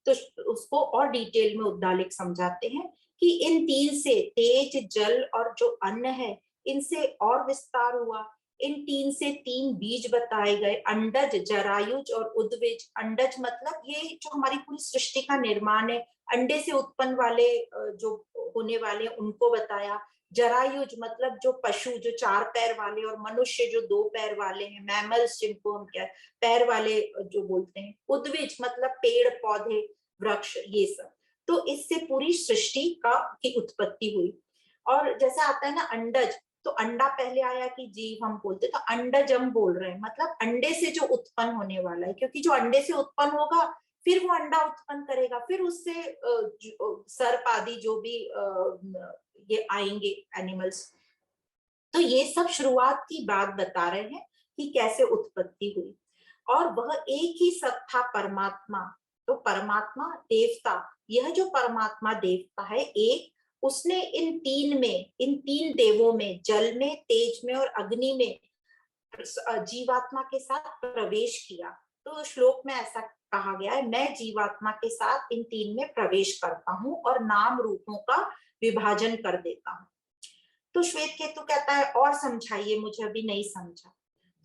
[SPEAKER 1] तो उसको और डिटेल में उद्दालिक समझाते हैं कि इन तीन से, तेज, जल और जो अन्न है, इनसे और विस्तार हुआ। इन तीन से तीन बीज बताए गए, अंडज, जरायुज और उद्विज। अंडज मतलब ये जो हमारी पूरी सृष्टि का निर्माण है, अंडे से उत्पन्न वाले जो होने वाले उनको बताया। जरायुज मतलब जो पशु, जो 4 पैर वाले, और मनुष्य जो 2 पैर वाले हैं, मैमल्स जिनको हम क्या पैर वाले जो बोलते हैं। उद्विज मतलब पेड़ पौधे, वृक्ष, ये सब। तो इससे पूरी सृष्टि का की उत्पत्ति हुई। और जैसे आता है ना अंडज, तो अंडा पहले आया कि जीव हम बोलते, तो अंडज हम बोल रहे हैं, मतलब अंडे से जो उत्पन्न होने वाला है, क्योंकि जो अंडे से उत्पन्न होगा फिर वो अंडा उत्पन्न करेगा, फिर उससे सर्प आदि जो भी ये आएंगे एनिमल्स। तो ये सब शुरुआत की बात बता रहे हैं कि कैसे उत्पत्ति हुई। और वह एक ही सत्ता परमात्मा, तो परमात्मा देवता, यह जो परमात्मा देवता है एक, उसने इन तीन में, इन तीन देवों में, जल में, तेज में और अग्नि में जीवात्मा के साथ प्रवेश किया। तो श्लोक में ऐसा कहा गया है, मैं जीवात्मा के साथ इन तीन में प्रवेश करता हूँ और नाम रूपों का विभाजन कर देता हूँ। तो श्वेत केतु कहता है और समझाइए, मुझे अभी नहीं समझा।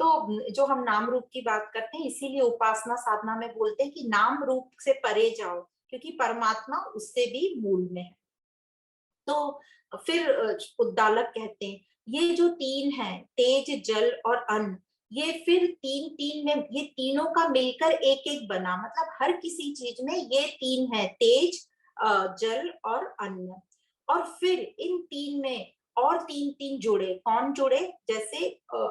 [SPEAKER 1] तो जो हम नाम रूप की बात करते हैं, इसीलिए उपासना साधना में बोलते हैं कि नाम रूप से परे जाओ, क्योंकि परमात्मा उससे भी मूल में है। तो फिर उद्दालक कहते हैं ये जो तीन है, तेज, जल और अन्न, ये फिर तीन तीन में, ये तीनों का मिलकर एक एक बना, मतलब हर किसी चीज में ये तीन है, तेज, जल और अन्न। और फिर इन तीन में और तीन तीन जुड़े, कौन जुड़े, जैसे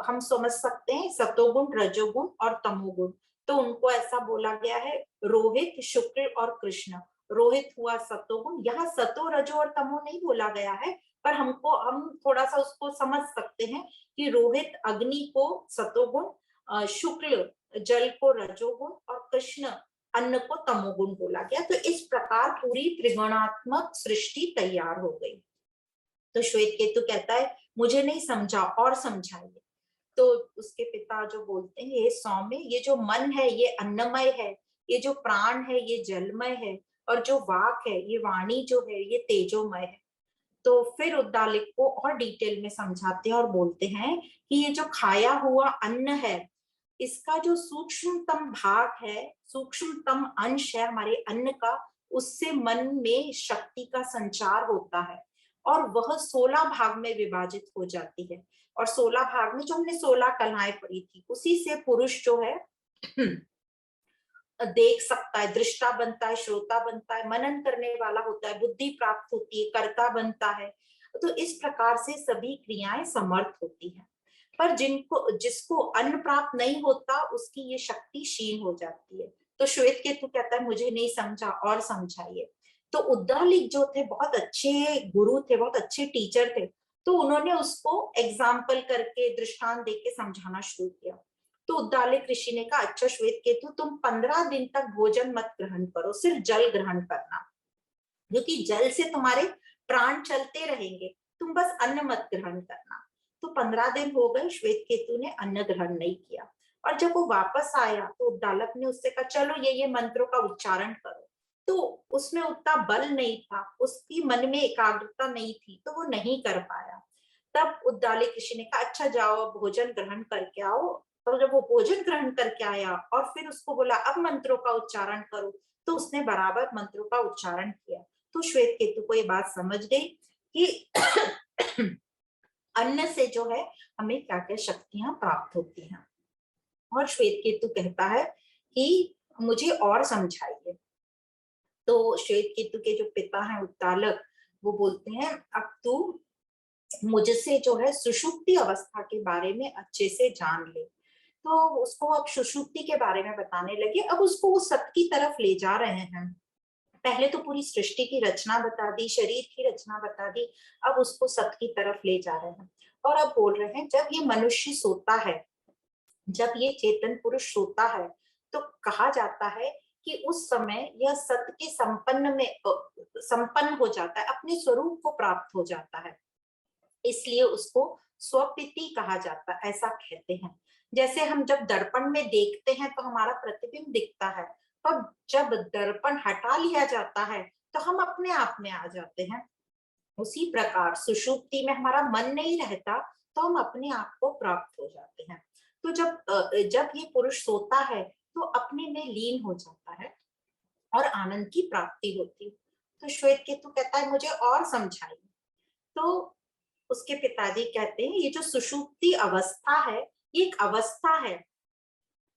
[SPEAKER 1] हम समझ सकते हैं सतोगुण, रजोगुण और तमोगुण। तो उनको ऐसा बोला गया है, रोहित, शुक्ल और कृष्ण। रोहित हुआ सतोगुण, यहाँ सतो, रजो और तमो नहीं बोला गया है, पर हम थोड़ा सा उसको समझ सकते हैं कि रोहित अग्नि को सतोगुण, शुक्ल जल को रजोगुण और कृष्ण अन्न को तमोगुण बोला गया। तो इस प्रकार पूरी त्रिगुणात्मक सृष्टि तैयार हो गई। तो श्वेत केतु कहता है मुझे नहीं समझा और समझाइए। तो उसके पिता जो बोलते हैं, ये सौम्य, ये जो मन है ये अन्नमय है, ये जो प्राण है ये जलमय है, और जो वाक है, ये वाणी जो है ये तेजोमय है। तो फिर उद्दालिक को और डिटेल में समझाते हैं और बोलते हैं कि ये जो खाया हुआ अन्न है, इसका जो सूक्ष्मतम भाग है, सूक्ष्मतम अंश है हमारे अन्न का, उससे मन में शक्ति का संचार होता है और वह 16 भाग में विभाजित हो जाती है। और 16 भाग में जो हमने 16 कलाएं पढ़ी थी, उसी से पुरुष जो है देख सकता है, दृष्टा बनता है, श्रोता बनता है, मनन करने वाला होता है, बुद्धि प्राप्त होती है, कर्ता बनता है। तो इस प्रकार से सभी क्रियाएं समर्थ होती हैं। पर जिसको अन्न प्राप्त नहीं होता, उसकी ये शक्ति क्षीण हो जाती है। तो श्वेत केतु कहता है मुझे नहीं समझा और समझाइए। तो उद्दालिक जो थे बहुत अच्छे गुरु थे, बहुत अच्छे टीचर थे, तो उन्होंने उसको एग्जाम्पल करके, दृष्टांत देके समझाना शुरू किया। तो उद्दालक ऋषि ने कहा अच्छा श्वेत केतु, तुम 15 दिन तक भोजन मत ग्रहण करो, सिर्फ जल ग्रहण करना, क्योंकि जल से तुम्हारे प्राण चलते रहेंगे, तुम बस अन्न मत ग्रहण करना। तो 15 दिन हो गए, श्वेत केतु ने अन्न ग्रहण नहीं किया। और जब वो वापस आया तो उद्दालक ने उससे कहा चलो ये मंत्रों का उच्चारण करो। तो उसमें उतना बल नहीं था, उसकी मन में एकाग्रता नहीं थी, तो वो नहीं कर पाया। तब उद्दालक ऋषि ने कहा अच्छा जाओ भोजन ग्रहण करके आओ। तो जब वो भोजन ग्रहण करके आया और फिर उसको बोला अब मंत्रों का उच्चारण करो, तो उसने बराबर मंत्रों का उच्चारण किया। तो श्वेत केतु को ये बात समझ गई कि अन्न से जो है हमें क्या क्या शक्तियां प्राप्त होती हैं। और श्वेत केतु कहता है कि मुझे और समझाइए। तो श्वेत केतु के जो पिता हैं उद्दालक, वो बोलते हैं अब तू मुझसे जो है सुषुप्ति अवस्था के बारे में अच्छे से जान ले। तो उसको अब सुषुप्ति के बारे में बताने लगे। अब उसको वो सत की तरफ ले जा रहे हैं। पहले तो पूरी सृष्टि की रचना बता दी, शरीर की रचना बता दी, अब उसको सत की तरफ ले जा रहे हैं। और अब बोल रहे हैं जब ये मनुष्य सोता है, जब ये चेतन पुरुष सोता है, तो कहा जाता है कि उस समय यह सत के संपन्न हो जाता है, अपने स्वरूप को प्राप्त हो जाता है, इसलिए उसको स्वपिति कहा जाता है, ऐसा कहते हैं। जैसे हम जब दर्पण में देखते हैं तो हमारा प्रतिबिंब दिखता है, पर जब दर्पण हटा लिया जाता है तो हम अपने आप में आ जाते हैं। उसी प्रकार सुषुप्ति में हमारा मन नहीं रहता, तो हम अपने आप को प्राप्त हो जाते हैं। तो जब ये पुरुष सोता है तो अपने में लीन हो जाता है और आनंद की प्राप्ति होती है। तो श्वेत केतु कहता है मुझे और समझाइए। तो उसके पिताजी कहते हैं ये जो सुषुप्ति अवस्था है, ये एक अवस्था है,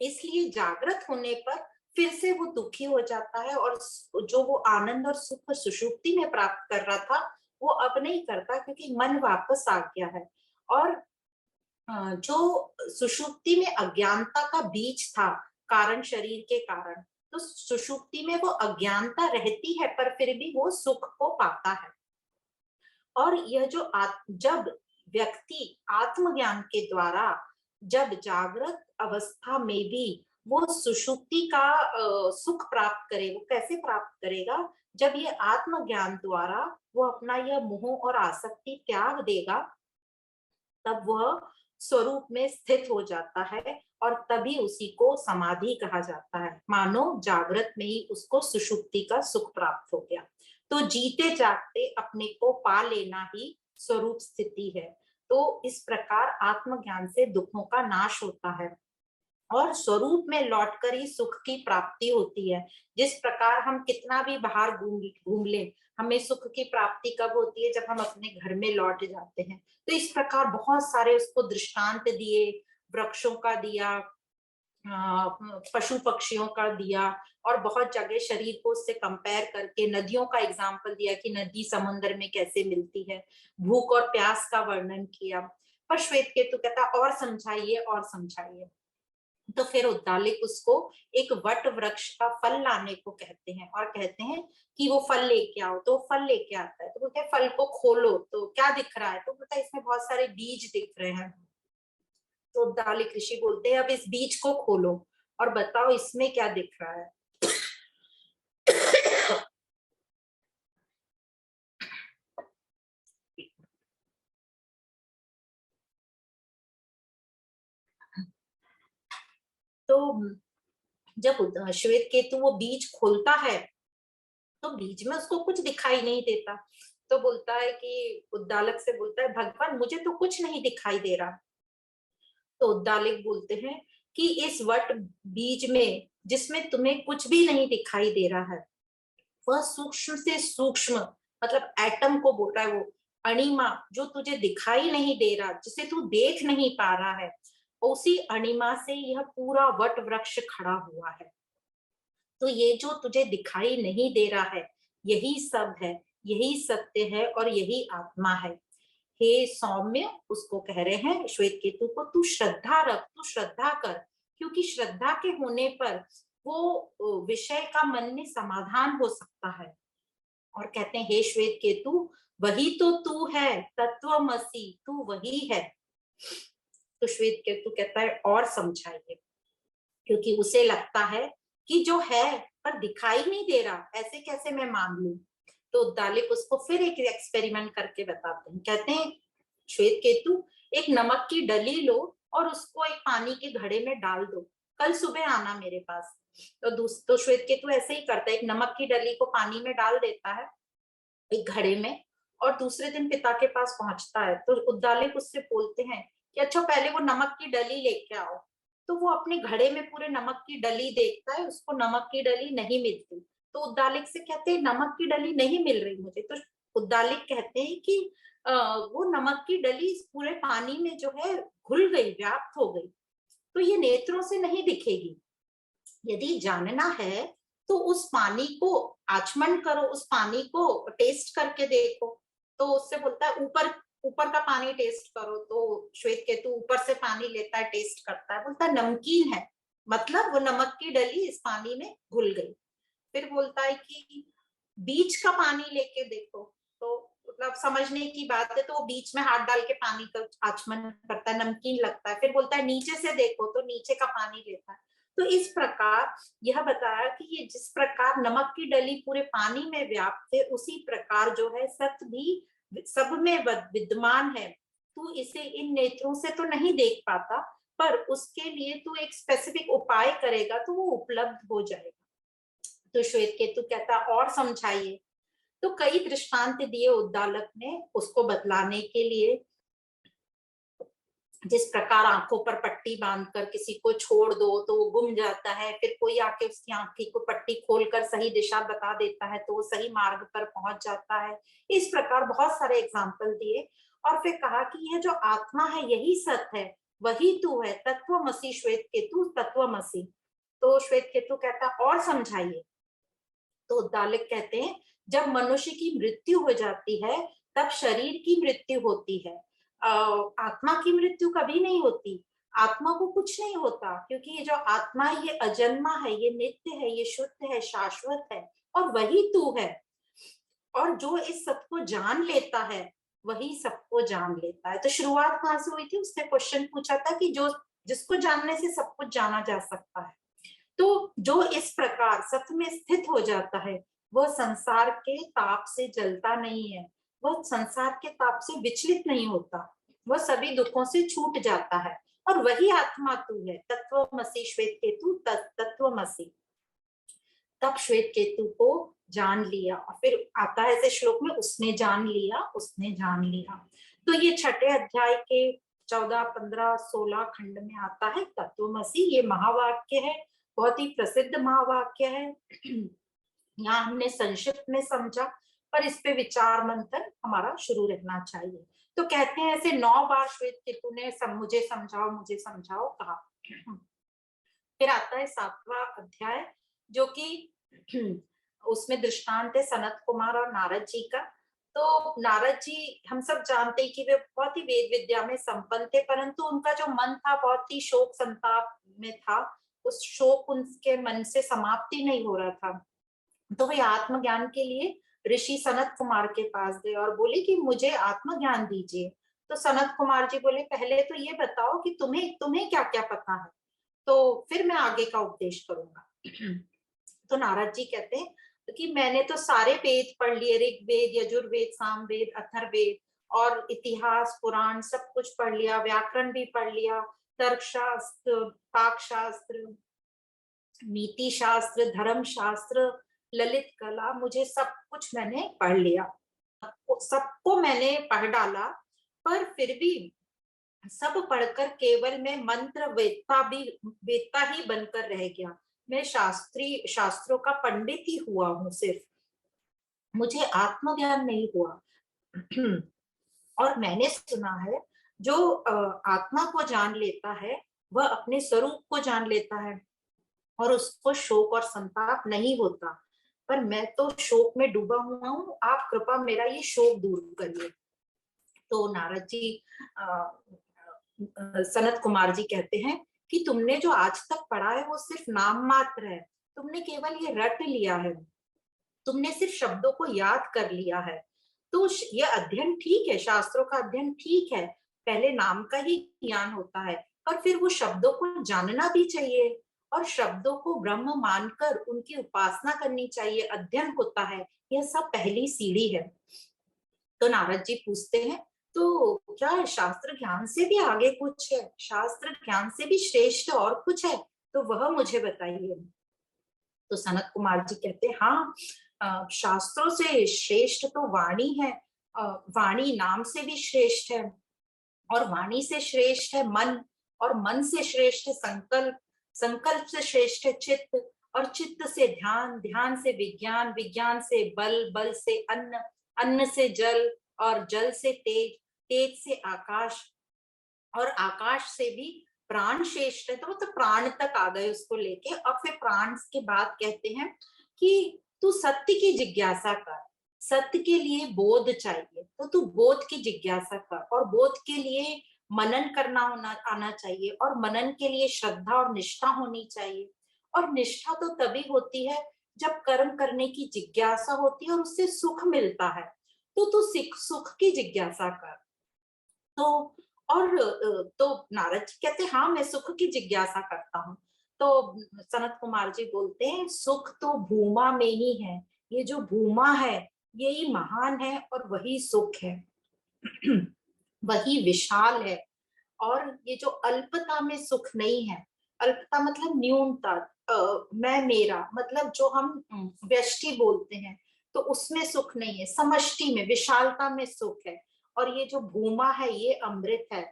[SPEAKER 1] इसलिए जागृत होने पर फिर से वो दुखी हो जाता है और जो वो आनंद और सुख सुषुप्ति में प्राप्त कर रहा था वो अब नहीं करता क्योंकि मन वापस आ गया है। और जो सुषुप्ति में अज्ञानता का बीज था कारण शरीर के कारण, तो सुषुप्ति में वो अज्ञानता रहती है पर फिर भी वो सुख को पाता है। और यह जो जब व्यक्ति आत्मज्ञान के द्वारा जब जागृत अवस्था में भी वो सुषुप्ति का सुख प्राप्त करे, वो कैसे प्राप्त करेगा? जब ये आत्मज्ञान द्वारा वो अपना यह मोह और आसक्ति त्याग देगा, तब वह स्वरूप में स्थित हो जाता है और तभी उसी को समाधि कहा जाता है। मानो जागृत में ही उसको सुषुप्ति का सुख प्राप्त हो गया। तो जीते जागते अपने को पा लेना ही स्वरूप स्थिति है। तो इस प्रकार आत्मज्ञान से दुखों का नाश होता है और स्वरूप में लौटकर ही सुख की प्राप्ति होती है। जिस प्रकार हम कितना भी बाहर घूम लें, हमें सुख की प्राप्ति कब होती है? जब हम अपने घर में लौट जाते हैं। तो इस प्रकार बहुत सारे उसको दृष्टांत दिए, वृक्षों का दिया, पशु पक्षियों का दिया, और बहुत जगह शरीर को उससे कंपेयर करके नदियों का एग्जाम्पल दिया कि नदी समुद्र में कैसे मिलती है, भूख और प्यास का वर्णन किया। पर श्वेतकेतु कहता और समझाइए और समझाइए। तो फिर उद्दालिक उसको एक वट वृक्ष का फल लाने को कहते हैं और कहते हैं कि वो फल लेके आओ। तो फल लेके आता है, तो बोलते हैं फल को खोलो, तो क्या दिख रहा है? तो बोलता है इसमें बहुत सारे बीज दिख रहे हैं। तो उद्दालिक ऋषि बोलते हैं अब इस बीज को खोलो और बताओ इसमें क्या दिख रहा है। तो जब श्वेत केतु वो बीज खोलता है तो बीज में उसको कुछ दिखाई नहीं देता। तो बोलता है कि उद्दालक से बोलता है भगवान मुझे तो कुछ नहीं दिखाई दे रहा। तो उद्दालक बोलते हैं कि इस वट बीज में जिसमें तुम्हें कुछ भी नहीं दिखाई दे रहा है, वह सूक्ष्म से सूक्ष्म मतलब एटम को बोल रहा है, वो अणिमा जो तुझे दिखाई नहीं दे रहा, जिसे तू देख नहीं पा रहा है, उसी अणिमा से यह पूरा वट वृक्ष खड़ा हुआ है। तो ये जो तुझे दिखाई नहीं दे रहा है यही सब है, यही सत्य है और यही आत्मा है। हे सौम्य, उसको कह रहे हैं श्वेत केतु को, तू श्रद्धा रख, तू श्रद्धा कर, क्योंकि श्रद्धा के होने पर वो विषय का मन में समाधान हो सकता है। और कहते हैं हे श्वेत केतु, वही तो तू है, तत्वमसि, तू वही है। तो श्वेत केतु कहता है और समझाइए, क्योंकि उसे लगता है कि जो है पर दिखाई नहीं दे रहा, ऐसे कैसे मैं मान लूं। तो उद्दालिक उसको फिर एक एक्सपेरिमेंट करके बताते हैं। कहते हैं श्वेत केतु एक नमक की डली लो और उसको एक पानी के घड़े में डाल दो, कल सुबह आना मेरे पास। तो श्वेत केतु ऐसे ही करता है, एक नमक की डली को पानी में डाल देता है एक घड़े में, और दूसरे दिन पिता के पास पहुंचता है। तो उद्दालिक उससे बोलते हैं कि अच्छा पहले वो नमक की डली लेके आओ। तो वो अपने घड़े में पूरे नमक की डली देखता है, उसको नमक की डली नहीं मिलती। तो उद्दालिक से कहते हैं नमक की डली नहीं मिल रही मुझे। तो उद्दालिक कहते हैं कि वो नमक की डली इस पूरे पानी में जो है घुल गई, व्याप्त हो गई, तो ये नेत्रों से नहीं दिखेगी। यदि जानना है तो उस पानी को आचमन करो, उस पानी को टेस्ट करके देखो। तो उससे बोलता है ऊपर ऊपर का पानी टेस्ट करो। तो श्वेत केतु ऊपर से पानी लेता है, टेस्ट करता है, बोलता है नमकीन है, मतलब वो नमक की डली इस पानी में घुल गई। फिर बोलता है कि बीच का पानी लेके देखो। तो मतलब समझने की बात है, तो वो बीच में हाथ डाल के पानी का आचमन करता है, नमकीन लगता है। फिर बोलता है नीचे से देखो, तो नीचे का पानी लेता है। तो इस प्रकार यह बताया कि ये जिस प्रकार नमक की डली पूरे पानी में व्याप्त है, उसी प्रकार जो है सत्य भी सब में विद्यमान है। तू इसे इन नेत्रों से तो नहीं देख पाता, पर उसके लिए तू एक स्पेसिफिक उपाय करेगा तो वो उपलब्ध हो जाएगा। तो श्वेत केतु कहता और समझाइए। तो कई दृष्टांत दिए उद्दालक ने उसको बतलाने के लिए। जिस प्रकार आंखों पर पट्टी बांधकर किसी को छोड़ दो तो वो गुम जाता है, फिर कोई आके उसकी आंखी को पट्टी खोलकर सही दिशा बता देता है तो वो सही मार्ग पर पहुंच जाता है। इस प्रकार बहुत सारे एग्जाम्पल दिए और फिर कहा कि यह जो आत्मा है यही सत्य है, वही तू है, तत्वमसि श्वेत केतु, तत्वमसि। तो श्वेत केतु कहता और समझाइए। तो उद्दालक कहते हैं जब मनुष्य की मृत्यु हो जाती है तब शरीर की मृत्यु होती है। आत्मा की मृत्यु कभी नहीं होती। आत्मा को कुछ नहीं होता, क्योंकि ये जो आत्मा है ये अजन्मा है, ये नित्य है, ये शुद्ध है, शाश्वत है, और वही तू है। और जो इस सबको जान लेता है वही सबको जान लेता है। तो शुरुआत कहाँ से हुई थी? उसने क्वेश्चन पूछा था कि जो जिसको जानने से सब कुछ जाना जा सकता है। तो जो इस प्रकार सत्य में स्थित हो जाता है वह संसार के ताप से जलता नहीं है, वह संसार के ताप से विचलित नहीं होता, वह सभी दुखों से छूट जाता है। और वही आत्मा तू है। तत्वमसि श्वेत केतु, तत्वमसि। तब श्वेत केतु को जान लिया, और फिर आता है ऐसे श्लोक में, उसने जान लिया, उसने जान लिया। तो ये छठे अध्याय के 14, 15, 16 खंड में आता है तत्वमसि। ये महावाक्य है, बहुत ही प्रसिद्ध महावाक्य है। यहाँ हमने संक्षिप्त में समझा, पर इस पे विचार मंथन हमारा शुरू रहना चाहिए। तो कहते हैं ऐसे 9 बार श्वेत केतु ने मुझे समझाओ, मुझे समझाओ कहा। फिर आता है 7वां अध्याय, जो कि उसमें दृष्टांत है सनत कुमार और नारद जी का। तो नारद जी हम सब जानते हैं कि वे बहुत ही वेद विद्या में संपन्न थे, परंतु उनका जो मन था बहुत ही शोक संताप में था। उस शोक उनके मन से समाप्ति नहीं हो रहा था। तो वे आत्मज्ञान के लिए ऋषि सनत कुमार के पास गए और बोले कि मुझे आत्मज्ञान दीजिए। तो सनत कुमार जी बोले, पहले तो ये बताओ कि तुम्हें तुम्हें क्या क्या पता है, तो फिर मैं आगे का उपदेश करूंगा। तो नारद जी कहते हैं कि मैंने तो सारे वेद पढ़ लिए, ऋग्वेद, यजुर्वेद, सामवेद, अथर्ववेद, और इतिहास, पुराण सब कुछ पढ़ लिया, व्याकरण भी पढ़ लिया, तर्कशास्त्र, पाकशास्त्र, नीति शास्त्र, धर्म शास्त्र, ललित कला, मुझे सब कुछ मैंने पढ़ लिया, सबको मैंने पढ़ डाला। पर फिर भी सब पढ़कर केवल मैं मंत्र वेत्ता ही बनकर रह गया। मैं शास्त्रों का पंडित ही हुआ हूँ सिर्फ, मुझे आत्मज्ञान नहीं हुआ। और मैंने सुना है जो आत्मा को जान लेता है वह अपने स्वरूप को जान लेता है और उसको शोक और संताप नहीं होता। पर मैं तो शोक में डूबा हुआ हूँ, आप कृपा मेरा ये शोक दूर करिए। तो नारद जी सनत कुमार जी कहते हैं कि तुमने जो आज तक पढ़ा है वो सिर्फ नाम मात्र है, तुमने केवल ये रट लिया है, तुमने सिर्फ शब्दों को याद कर लिया है। तो ये अध्ययन ठीक है, शास्त्रों का अध्ययन ठीक है, पहले नाम का ही ज्ञान होता है, पर फिर वो शब्दों को जानना भी चाहिए और शब्दों को ब्रह्म मानकर उनकी उपासना करनी चाहिए, अध्ययन होता है। यह सब पहली सीढ़ी है। तो नारद जी पूछते हैं, तो क्या शास्त्र ज्ञान से भी आगे कुछ है, शास्त्र ज्ञान से भी श्रेष्ठ और कुछ है, तो वह मुझे बताइए। तो सनत कुमार जी कहते हैं, हाँ, शास्त्रों से श्रेष्ठ तो वाणी है, वाणी नाम से भी श्रेष्ठ है, और वाणी से श्रेष्ठ है मन, और मन से श्रेष्ठ है संकल्प, संकल्प से श्रेष्ठ है चित्त, और चित्त से ध्यान, ध्यान से विज्ञान, विज्ञान से बल, बल से अन्न, अन्न से जल, और जल से तेज, तेज से आकाश, और आकाश से भी प्राण श्रेष्ठ है। तो वो तो प्राण तक आ गए उसको लेके। और फिर प्राण के बाद कहते हैं कि तू सत्य की जिज्ञासा कर, सत्य के लिए बोध चाहिए, तो तू बोध की जिज्ञासा कर, और बोध के लिए मनन करना आना चाहिए, और मनन के लिए श्रद्धा और निष्ठा होनी चाहिए। और निष्ठा तो तभी होती है जब कर्म करने की जिज्ञासा होती है और उससे सुख मिलता है। तो तू सुख की जिज्ञासा कर। तो और तो नारद जी कहते हैं, हाँ मैं सुख की जिज्ञासा करता हूँ। तो सनत कुमार जी बोलते हैं, सुख तो भूमा में ही है, ये जो भूमा है यही महान है, और वही सुख है। वही विशाल है। और ये जो अल्पता में सुख नहीं है, अल्पता मतलब न्यूनता, मैं मेरा मतलब जो हम व्यष्टि बोलते हैं, तो उसमें सुख नहीं है, समष्टि में विशालता में सुख है। और ये जो भूमा है ये अमृत है।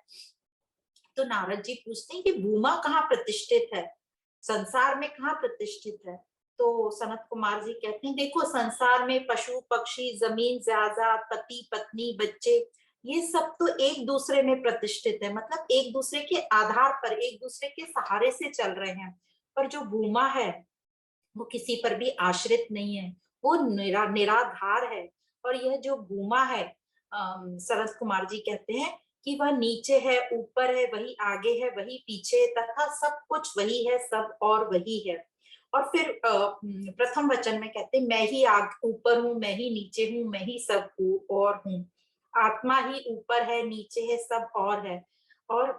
[SPEAKER 1] तो नारद जी पूछते हैं कि भूमा कहाँ प्रतिष्ठित है, संसार में कहाँ प्रतिष्ठित है। तो सनत कुमार जी कहते हैं, देखो संसार में पशु पक्षी, जमीन जायदाद, पति पत्नी, बच्चे, ये सब तो एक दूसरे में प्रतिष्ठित है, मतलब एक दूसरे के आधार पर, एक दूसरे के सहारे से चल रहे हैं। पर जो भूमा है वो किसी पर भी आश्रित नहीं है, वो निराधार है। और यह जो भूमा है शरद कुमार जी कहते हैं कि वह नीचे है, ऊपर है, वही आगे है, वही पीछे, तथा सब कुछ वही है, सब और वही है। और फिर प्रथम वचन में कहते हैं, मैं ही आग ऊपर हूँ, मैं ही नीचे हूँ, मैं ही सब हूँ और हूँ। आत्मा ही ऊपर है, नीचे है, सब और है। और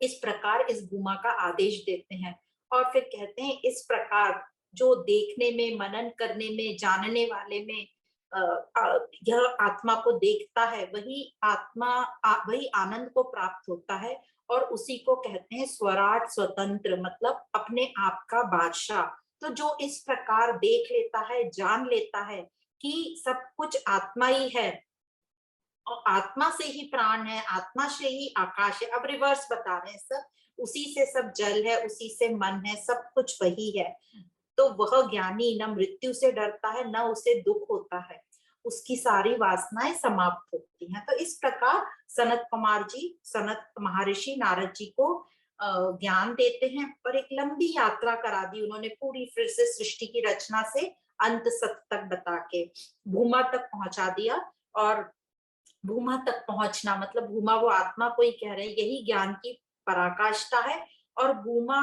[SPEAKER 1] इस प्रकार इस भूमा का आदेश देते हैं। और फिर कहते हैं, इस प्रकार जो देखने में, मनन करने में, जानने वाले में यह आत्मा को देखता है, वही आत्मा वही आनंद को प्राप्त होता है। और उसी को कहते हैं स्वराट स्वतंत्र, मतलब अपने आप का बादशाह। तो जो इस प्रकार देख लेता है, जान लेता है कि सब कुछ आत्मा ही है और आत्मा से ही प्राण है, आत्मा से ही आकाश है। अब रिवर्स बता रहे हैं सब, उसी से सब जल है, उसी से मन है, सब कुछ वही है। तो वह ज्ञानी न मृत्यु से डरता है, न उसे दुख होता है, उसकी सारी वासनाएं समाप्त होती हैं। तो इस प्रकार सनत कुमार जी सनत महर्षि नारद जी को ज्ञान देते हैं और एक लंबी यात्रा करा दी उन्होंने, पूरी फिर से सृष्टि की रचना से अंत सत तक बता के भूमा तक पहुंचा दिया। और भूमा तक पहुंचना मतलब भूमा वो आत्मा को ही कह रहे हैं, यही ज्ञान की पराकाष्ठा है। और भूमा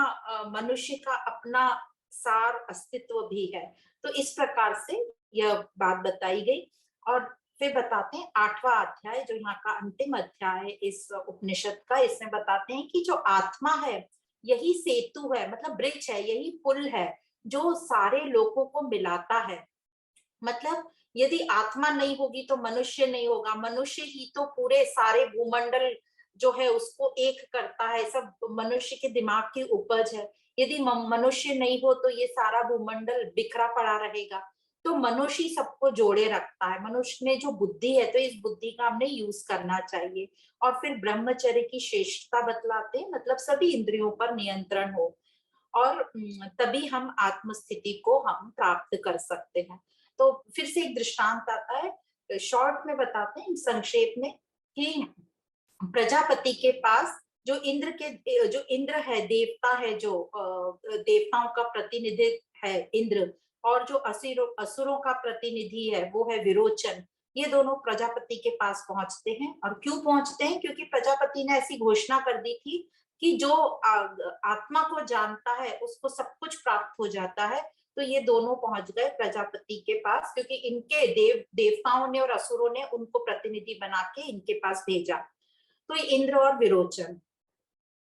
[SPEAKER 1] मनुष्य का अपना सार अस्तित्व भी है। तो इस प्रकार से यह बात बताई गई। और फिर बताते हैं 8वां अध्याय, जो यहाँ का अंतिम अध्याय है इस उपनिषद का। इसमें बताते हैं कि जो आत्मा है यही सेतु है, मतलब ब्रिज है, यही पुल है जो सारे लोगों को मिलाता है। मतलब यदि आत्मा नहीं होगी तो मनुष्य नहीं होगा, मनुष्य ही तो पूरे सारे भूमंडल जो है उसको एक करता है, सब मनुष्य के दिमाग की उपज है। यदि मनुष्य नहीं हो तो ये सारा भूमंडल बिखरा पड़ा रहेगा। तो मनुष्य ही सबको जोड़े रखता है, मनुष्य में जो बुद्धि है तो इस बुद्धि का हमने यूज करना चाहिए। और फिर ब्रह्मचर्य की श्रेष्ठता बतलाते हैं, मतलब सभी इंद्रियों पर नियंत्रण हो, और तभी हम आत्मस्थिति को हम प्राप्त कर सकते हैं। तो फिर से एक दृष्टांत आता है, शॉर्ट में बताते हैं संक्षेप में, कि प्रजापति के पास जो इंद्र है, देवता है, जो देवताओं का प्रतिनिधि है इंद्र, और जो असुरों का प्रतिनिधि है वो है विरोचन। ये दोनों प्रजापति के पास पहुंचते हैं। और क्यों पहुंचते हैं? क्योंकि प्रजापति ने ऐसी घोषणा कर दी थी कि जो आत्मा को जानता है उसको सब कुछ प्राप्त हो जाता है। तो ये दोनों पहुंच गए प्रजापति के पास, क्योंकि इनके देवताओं ने और असुरों ने उनको प्रतिनिधि बना के इनके पास भेजा। तो इंद्र और विरोचन,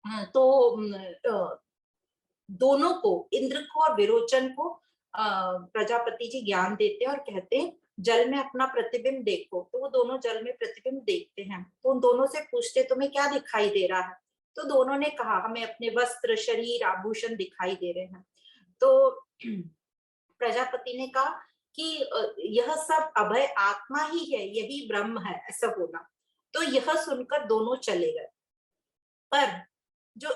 [SPEAKER 1] हाँ, तो दोनों को, इंद्र को और विरोचन को प्रजापति जी ज्ञान देते हैं और कहते हैं जल में अपना प्रतिबिंब देखो। तो वो दोनों जल में प्रतिबिंब देखते हैं। तो उन दोनों से पूछते तुम्हें क्या दिखाई दे रहा है? तो दोनों ने कहा हमें अपने वस्त्र, शरीर, आभूषण दिखाई दे रहे हैं। तो प्रजापति ने कहा कि यह सब अभय आत्मा ही है, यही ब्रह्म है, ऐसा बोला। तो यह सुनकर दोनों चले गए। पर जो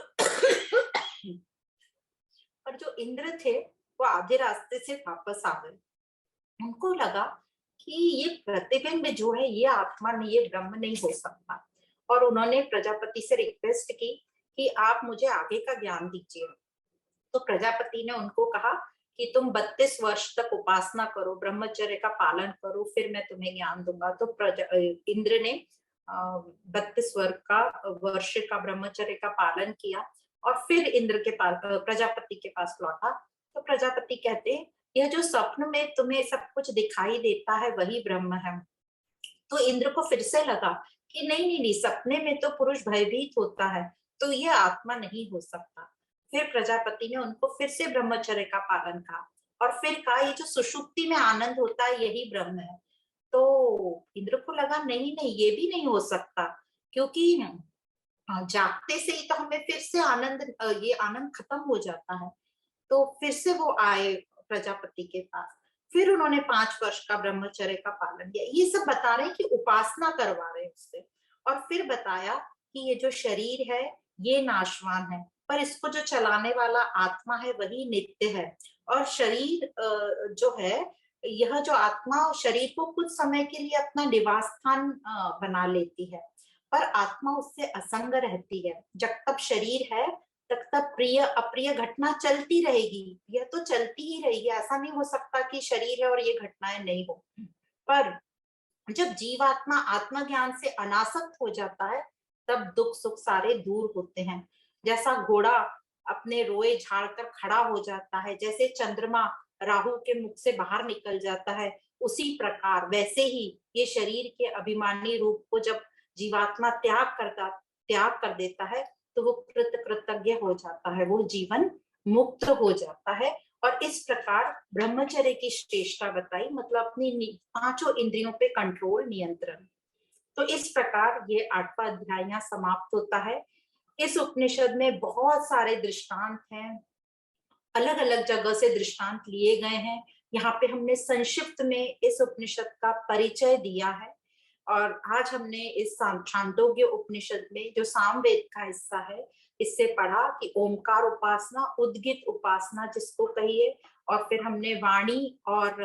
[SPEAKER 1] पर जो इंद्र थे वो आधे रास्ते से वापस आ गए। उनको लगा कि ये प्रतिबिंब जो है ये आत्मा नहीं, ये ब्रह्म नहीं हो सकता। और उन्होंने प्रजापति से रिक्वेस्ट की कि आप मुझे आगे का ज्ञान दीजिए। तो प्रजापति ने उनको कहा कि तुम 32 वर्ष तक उपासना करो, ब्रह्मचर्य का पालन करो, फिर मैं तुम्हें ज्ञान दूंगा। तो इंद्र ने 32 वर्ष का ब्रह्मचर्य का पालन किया और फिर इंद्र के पास, प्रजापति के पास लौटा। तो प्रजापति कहते हैं यह जो स्वप्न में तुम्हें सब कुछ दिखाई देता है वही ब्रह्म है। तो इंद्र को फिर से लगा कि नहीं नहीं नहीं, सपने में तो पुरुष भयभीत होता है, तो यह आत्मा नहीं हो सकता। फिर प्रजापति ने उनको फिर से ब्रह्मचर्य का पालन कहा और फिर कहा ये जो सुषुप्ति में आनंद होता है यही ब्रह्म है। तो इंद्र को लगा नहीं नहीं, ये भी नहीं हो सकता, क्योंकि जागते से ही तो हमें फिर से आनंद, ये आनंद खत्म हो जाता है। तो फिर से वो आए प्रजापति के पास। फिर उन्होंने 5 वर्ष का ब्रह्मचर्य का पालन किया। ये सब बता रहे हैं कि उपासना करवा रहे हैं उससे। और फिर बताया कि ये जो शरीर है ये नाशवान है, पर इसको जो चलाने वाला आत्मा है वही नित्य है। और शरीर जो है, यह जो आत्मा शरीर को कुछ समय के लिए अपना निवास स्थान बना लेती है, पर आत्मा उससे असंग रहती है। जब तक शरीर है तब तक प्रिय अप्रिय घटना चलती रहेगी, यह तो चलती ही रहेगी। ऐसा नहीं हो सकता कि शरीर है और ये घटनाएं नहीं हो। पर जब जीवात्मा आत्मज्ञान से अनासक्त हो जाता है तब दुख सुख सारे दूर होते हैं। जैसा घोड़ा अपने रोए झाड़कर खड़ा हो जाता है, जैसे चंद्रमा राहु के मुख से बाहर निकल जाता है, उसी प्रकार वैसे ही ये शरीर के अभिमानी रूप को जब जीवात्मा त्याग कर देता है तो वो कृतज्ञ हो जाता है, वो जीवन मुक्त हो जाता है। और इस प्रकार ब्रह्मचर्य की श्रेष्ठता बताई, मतलब अपनी पांचों इंद्रियों पे कंट्रोल, नियंत्रण। तो इस प्रकार ये 8वां अध्याय यहाँ समाप्त होता है। इस उपनिषद में बहुत सारे दृष्टांत हैं, अलग अलग जगह से दृष्टांत लिए गए हैं। यहाँ पे हमने संक्षिप्त में इस उपनिषद का परिचय दिया है। और आज हमने इस छांदोग्य उपनिषद में जो सामवेद का हिस्सा है इससे पढ़ा कि ओमकार उपासना, उद्गित उपासना जिसको कहिए, और फिर हमने वाणी और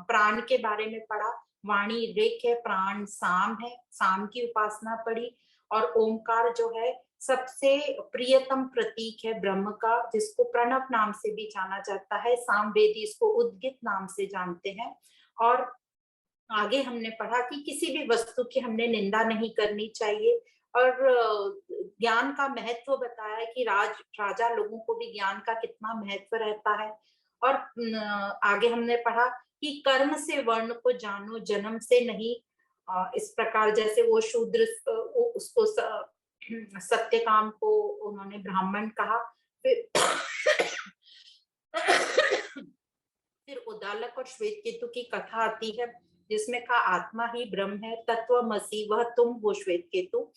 [SPEAKER 1] प्राण के बारे में पढ़ा। वाणी ऋक है, प्राण साम है, साम की उपासना पढ़ी। और ओमकार जो है सबसे प्रियतम प्रतीक है ब्रह्म का, जिसको प्रणव नाम से भी जाना जाता है, सामवेदी इसको उद्गित नाम से जानते हैं। और आगे हमने पढ़ा कि किसी भी वस्तु की हमने निंदा नहीं करनी चाहिए। और ज्ञान का महत्व बताया कि राजा लोगों को भी ज्ञान का कितना महत्व रहता है। और आगे हमने पढ़ा कि कर्म से वर्ण को जानो, जन्म से नहीं। इस प्रकार जैसे वो शूद्र उसको सत्यकाम को उन्होंने ब्राह्मण कहा। फिर फिर उदालक और श्वेत केतु की कथा आती है जिसमें कहा आत्मा ही ब्रह्म है, तत्वमसि वह तुम हो श्वेत केतु,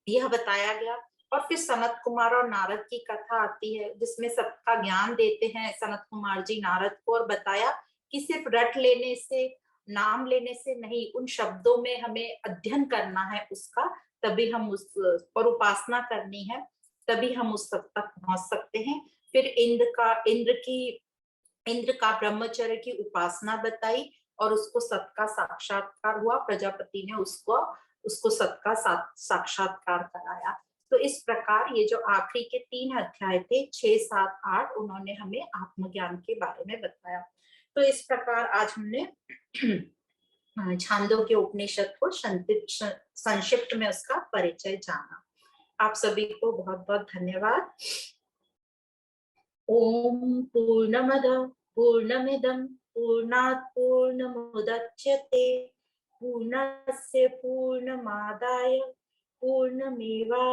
[SPEAKER 1] यह बताया गया। और फिर सनत कुमार और नारद की कथा आती है जिसमें सबका ज्ञान देते हैं सनत कुमार जी नारद को, और बताया कि सिर्फ रट लेने से, नाम लेने से नहीं, उन शब्दों में हमें अध्ययन करना है उसका, तभी हम उस पर उपासना करनी है, तभी हम उस तक पहुंच सकते हैं। फिर इंद्र का ब्रह्मचर्य की उपासना बताई और उसको सत का साक्षात्कार हुआ, प्रजापति ने उसको उसको सत का साक्षात्कार कराया। तो इस प्रकार ये जो आखिरी के 3 अध्याय थे, 6, 7, 8, उन्होंने हमें आत्मज्ञान के बारे में बताया। तो इस प्रकार आज हमने छांदोग्य उपनिषद को संक्षिप्त में उसका परिचय जाना। आप सभी को बहुत बहुत धन्यवाद। ओम पूर्णमद पूर्णमिदं पूर्णात् पूर्णमुदच्यते पूर्णस्य पूर्णमादाय पूर्णमेवावशिष्यते।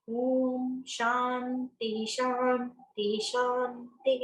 [SPEAKER 1] ओम शांति शांति शांति।